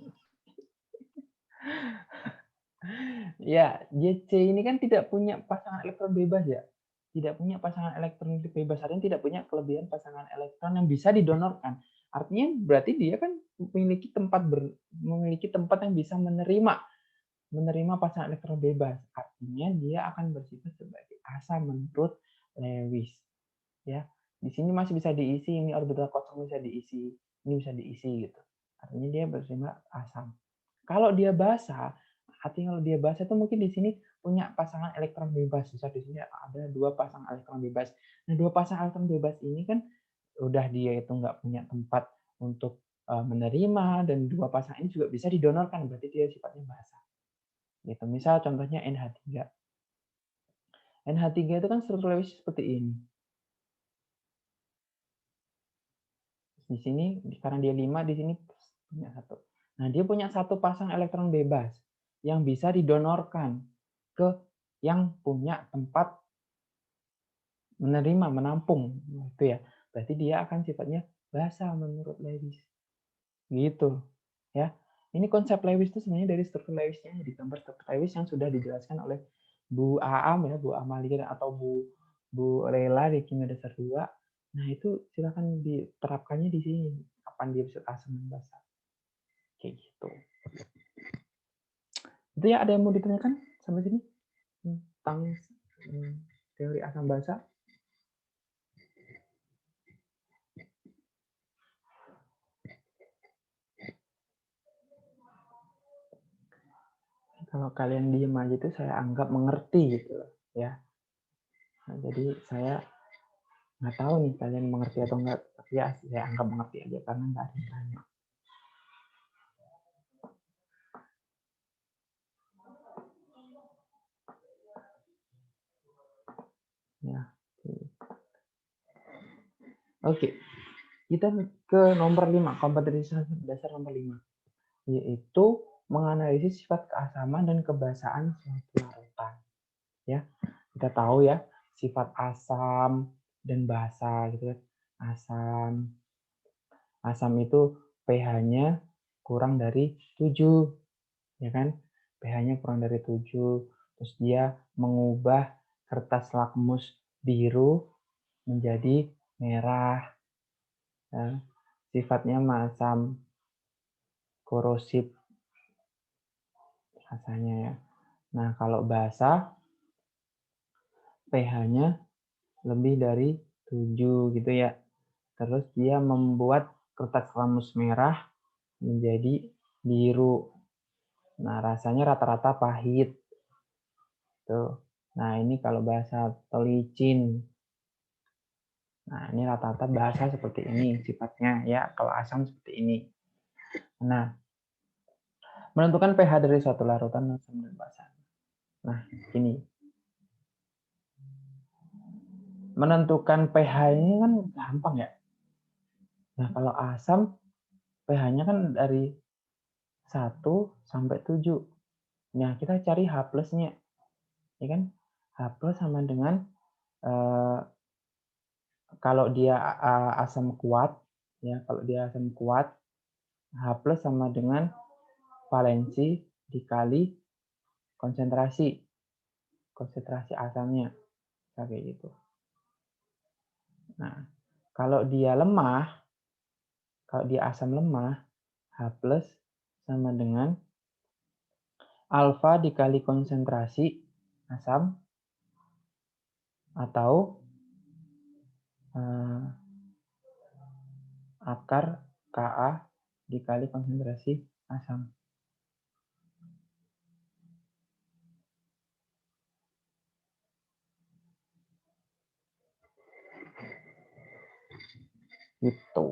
Ya, JC ini kan tidak punya pasangan elektron bebas ya. Tidak punya pasangan elektron bebas, artinya tidak punya kelebihan pasangan elektron yang bisa didonorkan. Artinya berarti dia kan memiliki tempat yang bisa menerima pasangan elektron bebas. Artinya dia akan bersifat sebagai asam menurut Lewis. Ya, di sini masih bisa diisi, ini orbital kosong bisa diisi, ini bisa diisi gitu. Artinya dia bersifat asam. Kalau dia basa, artinya kalau dia basa itu mungkin di sini punya pasangan elektron bebas. Bisa di sini ada 2 pasangan elektron bebas. Nah, 2 pasangan elektron bebas ini kan udah dia itu nggak punya tempat untuk menerima, dan 2 pasangan ini juga bisa didonorkan, berarti dia sifatnya basa. Gitu. Misal contohnya NH3. NH3 itu kan struktur Lewis seperti ini. Di sini karena dia 5, di sini punya 1. Nah, dia punya 1 pasang elektron bebas yang bisa didonorkan ke yang punya tempat menerima, menampung, gitu ya. Berarti dia akan sifatnya basa menurut Lewis. Gitu, ya. Ini konsep Lewis itu sebenarnya dari struktur Lewisnya, di gambar struktur Lewis yang sudah dijelaskan oleh Bu Aam ya, Bu Amalia atau Bu Lela di kimia dasar 2. Nah, itu silakan diterapkannya di sini. Kapan dia bisa asam dan basa. Kayak gitu. Itu ya, ada yang mau ditanyakan sampai sini tentang teori asam basa? Kalau kalian diem aja itu saya anggap mengerti gitu ya. Nah, jadi saya nggak tahu nih kalian mengerti atau enggak, tapi ya saya anggap mengerti aja karena nggak ada yang tanya. Ya. Oke. Kita ke nomor 5, kompetensi dasar nomor 5, yaitu menganalisis sifat keasaman dan kebasaan suatu larutan. Ya, kita tahu ya sifat asam dan basa gitu kan. Asam itu pH-nya kurang dari 7, ya kan? pH-nya kurang dari 7, terus dia mengubah kertas lakmus biru menjadi merah. Ya. Sifatnya masam, korosif rasanya ya. Nah, kalau basa pH-nya lebih dari 7 gitu ya. Terus dia membuat kertas lakmus merah menjadi biru. Nah, rasanya rata-rata pahit. Tuh. Nah, ini kalau basa atau licin. Nah, ini rata-rata basa seperti ini sifatnya ya. Kalau asam seperti ini. Nah, menentukan pH dari suatu larutan asam dan basa. Nah, ini. Menentukan pH ini kan gampang ya. Nah, kalau asam pH-nya kan dari 1 sampai 7. Nah, kita cari H plus-nya. Ya kan? H plus sama dengan kalau dia asam kuat, ya, kalau dia asam kuat, H plus sama dengan valensi dikali konsentrasi asamnya, kayak gitu. Nah, kalau dia lemah, kalau dia asam lemah, H plus sama dengan alfa dikali konsentrasi asam atau akar Ka dikali konsentrasi asam. Gitu.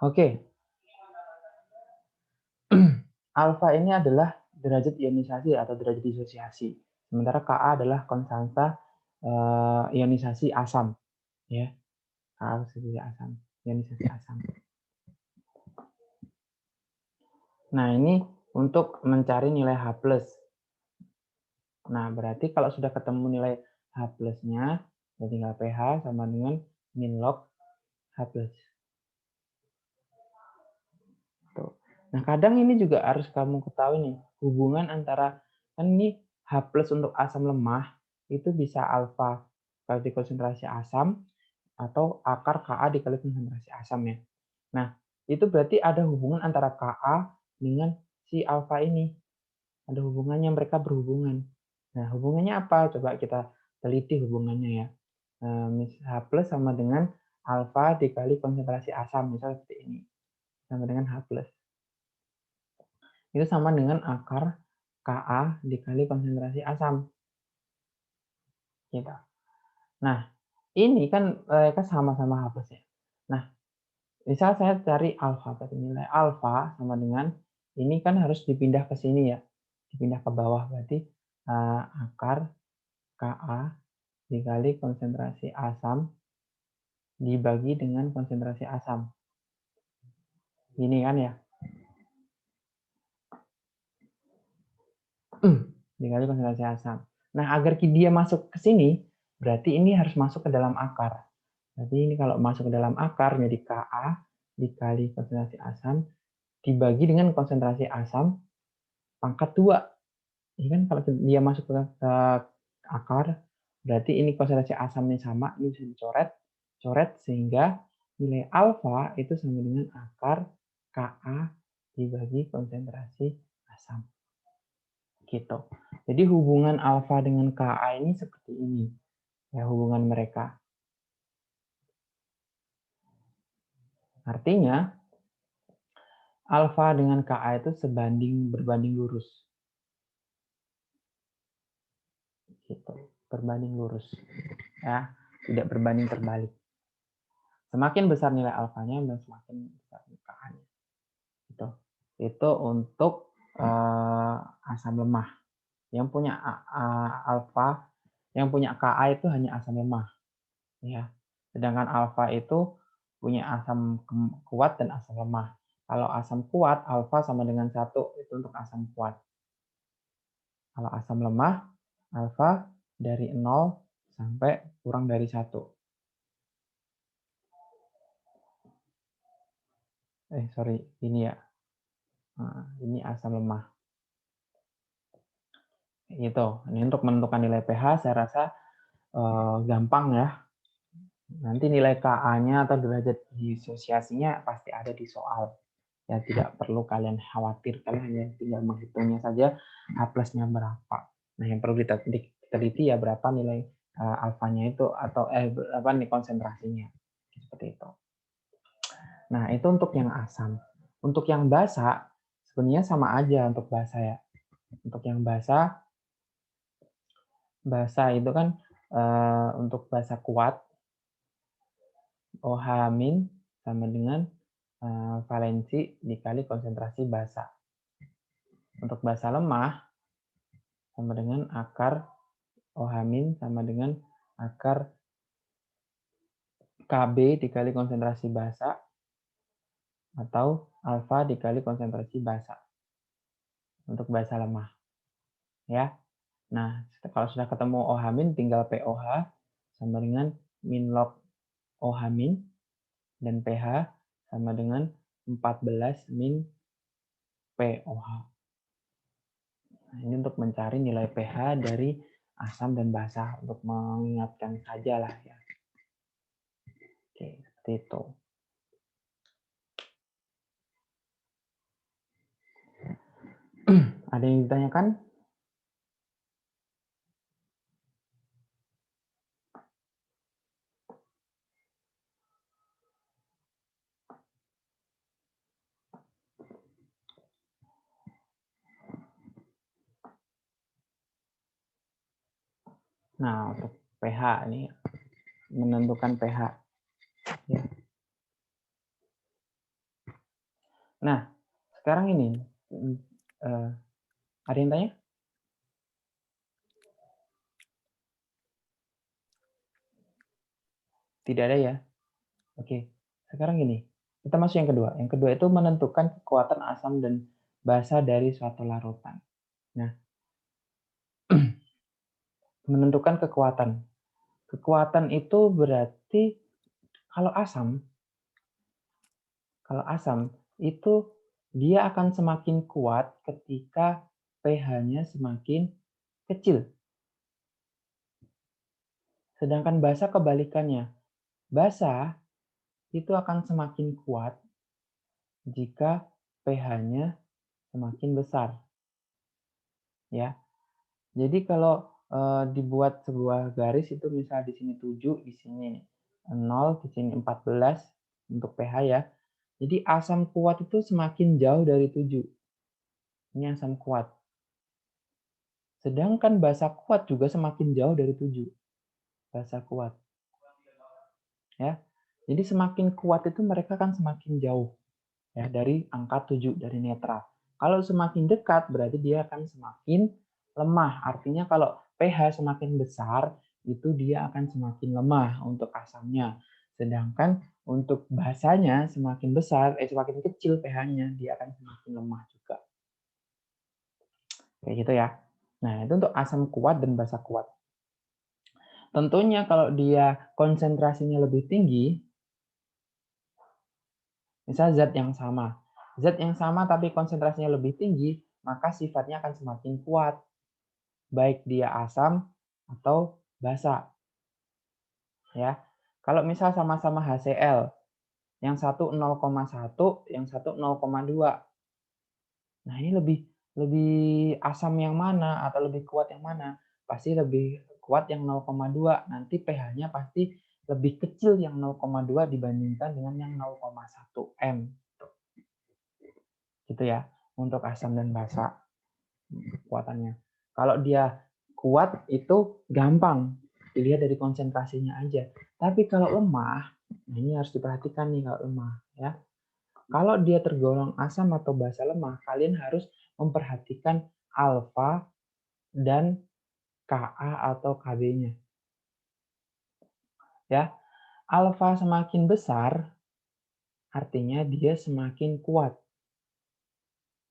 Oke. Alfa ini adalah derajat ionisasi atau derajat disosiasi. Sementara Ka adalah konstanta ionisasi asam, ya. Ka ionisasi asam. Nah, ini untuk mencari nilai H+. Nah, berarti kalau sudah ketemu nilai H+-nya, ya tinggal pH sama dengan min log H+. Tuh. Nah, kadang ini juga harus kamu ketahui nih, hubungan antara, kan ini H+ untuk asam lemah, itu bisa alfa kali konsentrasi asam, atau akar Ka dikali konsentrasi asam ya. Nah, itu berarti ada hubungan antara Ka dengan si alfa ini. Ada hubungannya, mereka berhubungan. Nah, hubungannya apa? Coba kita teliti hubungannya ya. H+ sama dengan alfa dikali konsentrasi asam, misalnya seperti ini. Sama dengan H+. Itu sama dengan akar Ka dikali konsentrasi asam. Gitu. Nah, ini kan mereka sama-sama H+ ya. Nah, misal saya cari alfa, berarti nilai alfa sama dengan ini kan harus dipindah ke sini ya, dipindah ke bawah, berarti akar Ka dikali konsentrasi asam dibagi dengan konsentrasi asam. Ini kan ya, dikali konsentrasi asam. Nah, agar dia masuk ke sini, berarti ini harus masuk ke dalam akar. Berarti ini kalau masuk ke dalam akar, jadi Ka dikali konsentrasi asam dibagi dengan konsentrasi asam pangkat 2. Ini kan kalau dia masuk ke akar, berarti ini konsentrasi asamnya sama, ini bisa dicoret sehingga nilai alfa itu sama dengan akar Ka dibagi konsentrasi asam. Gitu. Jadi hubungan alfa dengan Ka ini seperti ini. Ya, hubungan mereka. Artinya alfa dengan Ka itu berbanding lurus. Gitu. Berbanding lurus. Ya, tidak berbanding terbalik. Semakin besar nilai alfanya, dan semakin besar Ka-nya. Gitu. Itu untuk asam lemah. Yang punya alfa, yang punya Ka itu hanya asam lemah. Ya. Sedangkan alfa itu punya asam kuat dan asam lemah. Kalau asam kuat, alfa sama dengan 1, itu untuk asam kuat. Kalau asam lemah, alfa dari 0 sampai kurang dari 1. Sorry, ini ya. Nah, ini asam lemah. Gitu. Ini untuk menentukan nilai pH, saya rasa gampang ya. Nanti nilai Ka-nya atau derajat disosiasinya pasti ada di soal. Ya, tidak perlu kalian khawatir, kalian hanya tinggal menghitungnya saja H+-nya berapa. Nah, yang perlu diteliti ya berapa nilai alfanya itu, atau berapa nih konsentrasinya. Seperti itu. Nah, itu untuk yang asam. Untuk yang basa, sebenarnya sama aja untuk basa ya. Untuk yang basa itu kan untuk basa kuat, OH- sama dengan valensi dikali konsentrasi basa. Untuk basa lemah, sama dengan akar OH- sama dengan akar Kb dikali konsentrasi basa, atau alfa dikali konsentrasi basa. Untuk basa lemah. Ya. Nah, kalau sudah ketemu OH- tinggal POH sama dengan min log OH- dan pH sama dengan 14 min POH. Nah, ini untuk mencari nilai pH dari asam dan basa, untuk mengingatkan saja lah ya. Oke, seperti itu. Ada yang ditanyakan? Nah, untuk pH ini menentukan pH. Ya. Nah, sekarang ini ada yang tanya? Tidak ada ya? Oke, sekarang gini, kita masuk yang kedua. Yang kedua itu menentukan kekuatan asam dan basa dari suatu larutan. Nah, menentukan kekuatan. Kekuatan itu berarti kalau asam itu dia akan semakin kuat ketika pH-nya semakin kecil. Sedangkan basa kebalikannya. Basa itu akan semakin kuat jika pH-nya semakin besar. Ya. Jadi kalau dibuat sebuah garis itu misal di sini 7, di sini 0, di sini 14 untuk pH ya. Jadi asam kuat itu semakin jauh dari 7. Ini asam kuat. Sedangkan basa kuat juga semakin jauh dari 7. Basa kuat. Ya. Jadi semakin kuat itu mereka kan semakin jauh ya dari angka 7 dari netral. Kalau semakin dekat berarti dia akan semakin lemah. Artinya kalau pH semakin besar itu dia akan semakin lemah untuk asamnya. Sedangkan untuk basanya semakin besar, semakin kecil pH-nya, dia akan semakin lemah juga. Kayak gitu ya. Nah, itu untuk asam kuat dan basa kuat. Tentunya kalau dia konsentrasinya lebih tinggi, misal zat yang sama tapi konsentrasinya lebih tinggi, maka sifatnya akan semakin kuat. Baik dia asam atau basa. Ya. Kalau misal sama-sama HCl, yang satu 0,1, yang satu 0,2. Nah, ini lebih asam yang mana atau lebih kuat yang mana? Pasti lebih kuat yang 0,2. Nanti pH-nya pasti lebih kecil yang 0,2 dibandingkan dengan yang 0,1 M. Gitu ya, untuk asam dan basa kekuatannya. Kalau dia kuat itu gampang dilihat dari konsentrasinya aja. Tapi kalau lemah, nah ini harus diperhatikan nih kalau lemah ya. Kalau dia tergolong asam atau basa lemah, kalian harus memperhatikan alfa dan Ka atau Kb-nya. Ya. Alfa semakin besar artinya dia semakin kuat.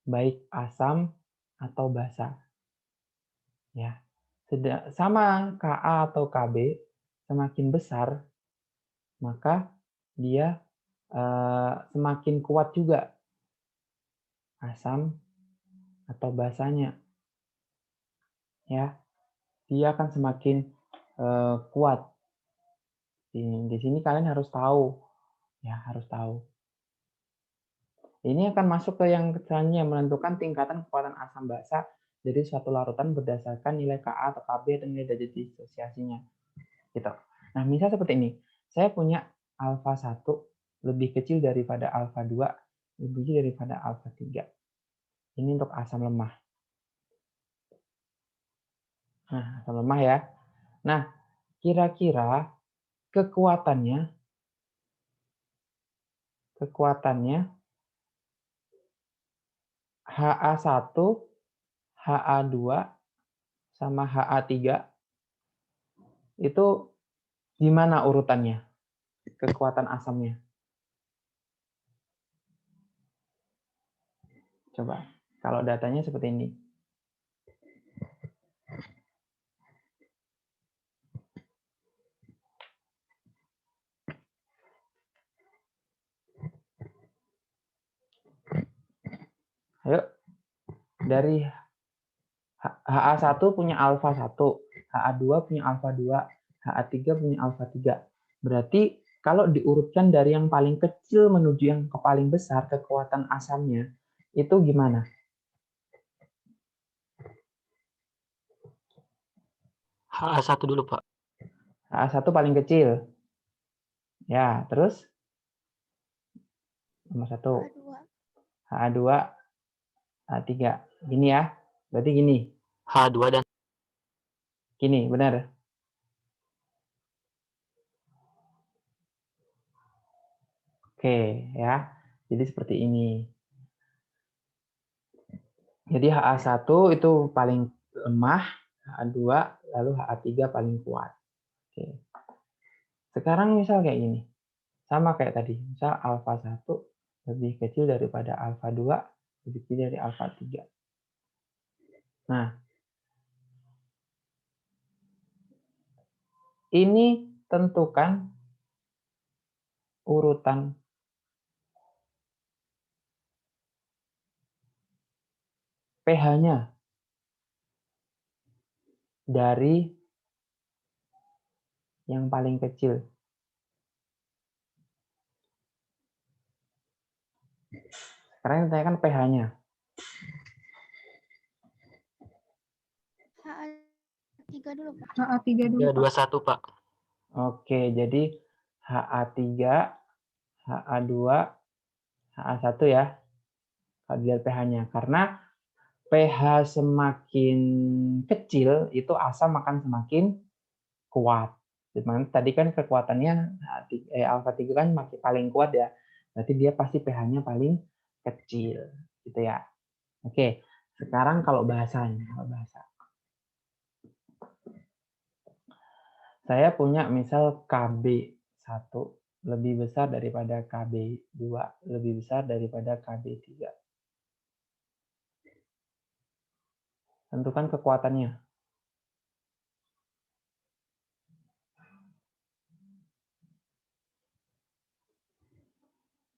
Baik asam atau basa. Ya. Sama Ka atau Kb semakin besar, maka dia semakin kuat juga asam atau basanya. Ya. Dia akan semakin kuat. Di sini kalian harus tahu. Ya, harus tahu. Ini akan masuk ke yang selanjutnya, menentukan tingkatan kekuatan asam basa dari suatu larutan berdasarkan nilai Ka atau Kb dan nilai derajat disosiasinya. Gitu. Nah, misal seperti ini. Saya punya alfa 1 lebih kecil daripada alfa 2, lebih kecil daripada alfa 3. Ini untuk asam lemah. Nah, asam lemah ya. Nah, kira-kira kekuatannya Ha1, Ha2, sama Ha3 itu gimana urutannya? Kekuatan asamnya. Coba, kalau datanya seperti ini. Ayo, dari Ha1 punya alfa 1, Ha2 punya alfa 2, Ha3 punya alfa 3. Berarti kalau diurutkan dari yang paling kecil menuju yang ke paling besar, kekuatan asamnya, itu gimana? Ha1 dulu, Pak. Ha1 paling kecil. Ya, terus? Nomor 1. Ha2, Ha3. Gini ya, berarti gini. H2 dan Gini, benar? Oke, ya. Jadi seperti ini. Jadi Ha1 itu paling lemah, Ha2, lalu Ha3 paling kuat. Oke. Sekarang misal kayak gini. Sama kayak tadi. Misal alfa 1 lebih kecil daripada alfa 2, lebih kecil dari alfa 3. Nah, ini tentukan urutan pH-nya dari yang paling kecil. Sekarang kita tanyakan pH-nya. HA3 dulu, Pak. HA3 dulu, Pak. 321, Pak. Oke, jadi HA3, HA2, HA1 ya. Kalau dilihat pH-nya. Karena pH semakin kecil, itu asam akan semakin kuat. Dimana tadi kan kekuatannya alfa 3 kan masih paling kuat ya. Berarti dia pasti pH-nya paling kecil. Gitu ya. Oke, sekarang kalau bahasanya. Saya punya misal KB1 lebih besar daripada KB2, lebih besar daripada KB3. Tentukan kekuatannya.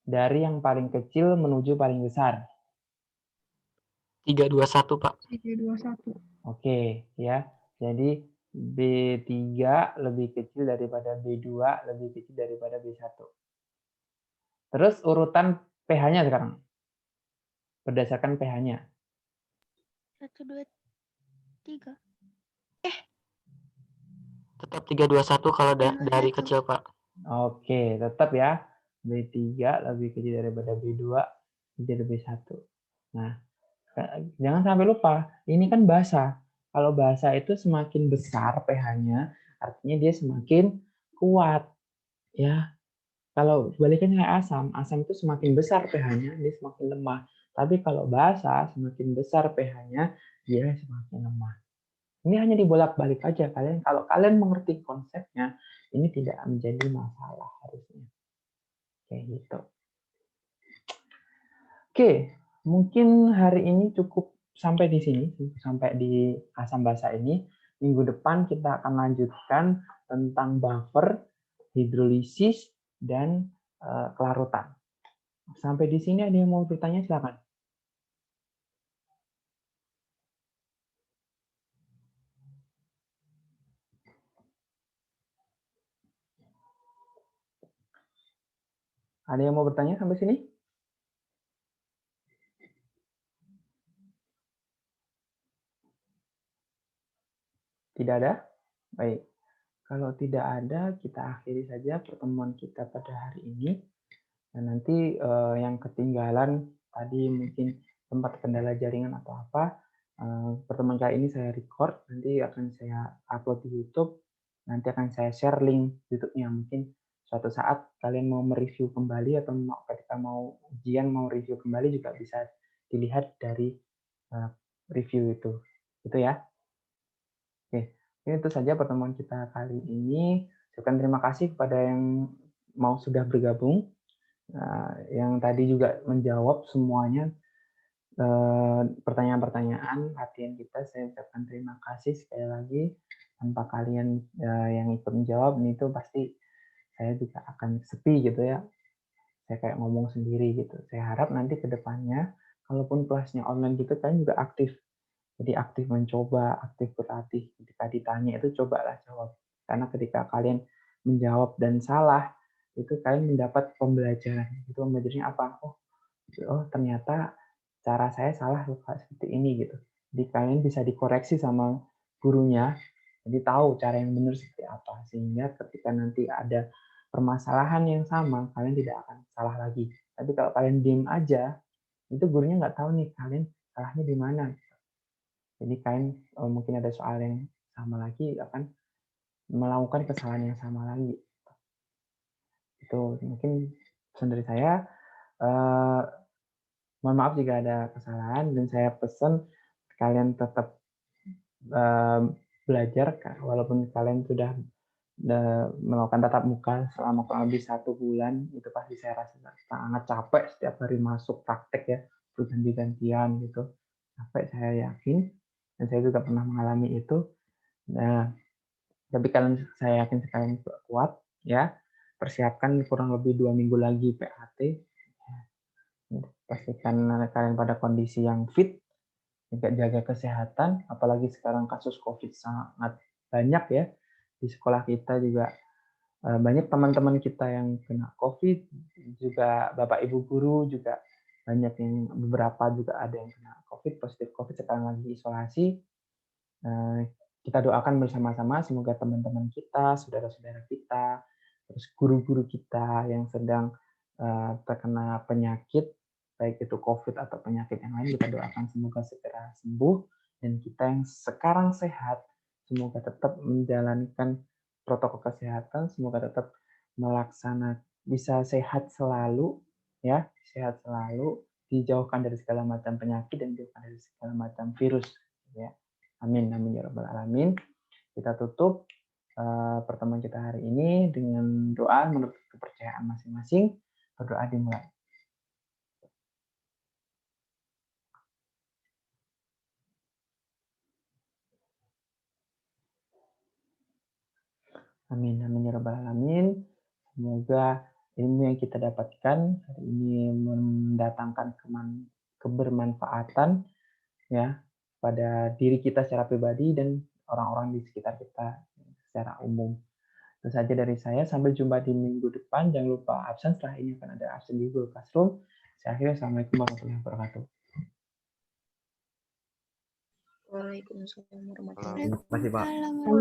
Dari yang paling kecil menuju paling besar. 321, Pak. 321. Oke, ya. Jadi B3 lebih kecil daripada B2, lebih kecil daripada B1. Terus urutan pH-nya sekarang. Berdasarkan pH-nya. 1, 2, 3. Tetap 321 kalau dari 321. kecil, Pak. Oke, tetap ya. B3 lebih kecil daripada B2, jadi B1. Nah, jangan sampai lupa, ini kan basa. Kalau basa itu semakin besar pH-nya, artinya dia semakin kuat. Ya, kalau balikan kayak asam, asam itu semakin besar pH-nya, dia semakin lemah. Tapi kalau basa, semakin besar pH-nya, dia semakin lemah. Ini hanya dibolak-balik aja. Kalau kalian mengerti konsepnya, ini tidak menjadi masalah harusnya. Kayak gitu. Oke, mungkin hari ini cukup sampai di sini, sampai di asam basa ini. Minggu depan kita akan lanjutkan tentang buffer, hidrolisis, dan kelarutan. Sampai di sini ada yang mau bertanya, silakan. Ada yang mau bertanya sampai sini? Tidak ada? Baik. Kalau tidak ada, kita akhiri saja pertemuan kita pada hari ini. Dan nanti yang ketinggalan tadi mungkin tempat kendala jaringan atau apa, pertemuan kali ini saya record, nanti akan saya upload di YouTube, nanti akan saya share link YouTube-nya. Mungkin suatu saat kalian mau mereview kembali atau ketika mau ujian, mau review kembali juga bisa dilihat dari review itu. Itu ya. Oke, ini itu saja pertemuan kita kali ini. Ucapkan terima kasih kepada yang mau sudah bergabung, yang tadi juga menjawab semuanya pertanyaan-pertanyaan latihan kita. Saya ucapkan terima kasih sekali lagi. Tanpa kalian yang ikut menjawab, ini itu pasti saya juga akan sepi gitu ya. Saya kayak ngomong sendiri gitu. Saya harap nanti ke depannya, kalaupun kelasnya online gitu, kalian juga aktif. Jadi aktif mencoba, aktif berlatih. Ketika ditanya itu cobalah jawab. Karena ketika kalian menjawab dan salah, itu kalian mendapat pembelajaran. Itu pembelajarannya apa? Oh ternyata cara saya salah seperti ini gitu. Jadi kalian bisa dikoreksi sama gurunya. Jadi tahu cara yang benar seperti apa. Sehingga ketika nanti ada permasalahan yang sama, kalian tidak akan salah lagi. Tapi kalau kalian diem aja, itu gurunya nggak tahu nih kalian salahnya di mana. Jadi kalian mungkin ada soal yang sama lagi akan melakukan kesalahan yang sama lagi. Itu mungkin pesan dari saya. Mohon maaf jika ada kesalahan dan saya pesan kalian tetap belajar walaupun kalian sudah melakukan tatap muka selama kurang lebih 1 bulan, itu pasti saya rasa sangat capek setiap hari masuk praktek ya. berganti-gantian gitu. Sampai saya yakin, dan saya juga pernah mengalami itu. Nah, tapi saya yakin kalian juga kuat, ya. Persiapkan kurang lebih 2 minggu lagi PAT. Pastikan kalian pada kondisi yang fit, juga jaga kesehatan, apalagi sekarang kasus COVID sangat banyak ya. Di sekolah kita juga banyak teman-teman kita yang kena COVID, juga Bapak Ibu guru juga banyak yang beberapa juga ada yang kena COVID, positif COVID sekarang lagi isolasi. Kita doakan bersama-sama semoga teman-teman kita, saudara-saudara kita, terus guru-guru kita yang sedang terkena penyakit, baik itu COVID atau penyakit yang lain, kita doakan semoga segera sembuh, dan kita yang sekarang sehat, semoga tetap menjalankan protokol kesehatan, semoga tetap bisa sehat selalu, ya, sehat selalu, dijauhkan dari segala macam penyakit dan dijauhkan dari segala macam virus, ya. Amin, amin ya rabbal alamin. Kita tutup pertemuan kita hari ini dengan doa menurut kepercayaan masing-masing. Berdoa dimulai. Amin, amin ya rabbal alamin. Semoga ilmu yang kita dapatkan hari ini mendatangkan kebermanfaatan, ya, pada diri kita secara pribadi dan orang-orang di sekitar kita secara umum. Itu saja dari saya. Sampai jumpa di minggu depan. Jangan lupa absen. Setelah ini akan ada absen di Google Classroom. Saya akhiri. Assalamualaikum warahmatullahi wabarakatuh. Waalaikumsalam warahmatullahi Terima kasih, Pak. Waalaikumsalam.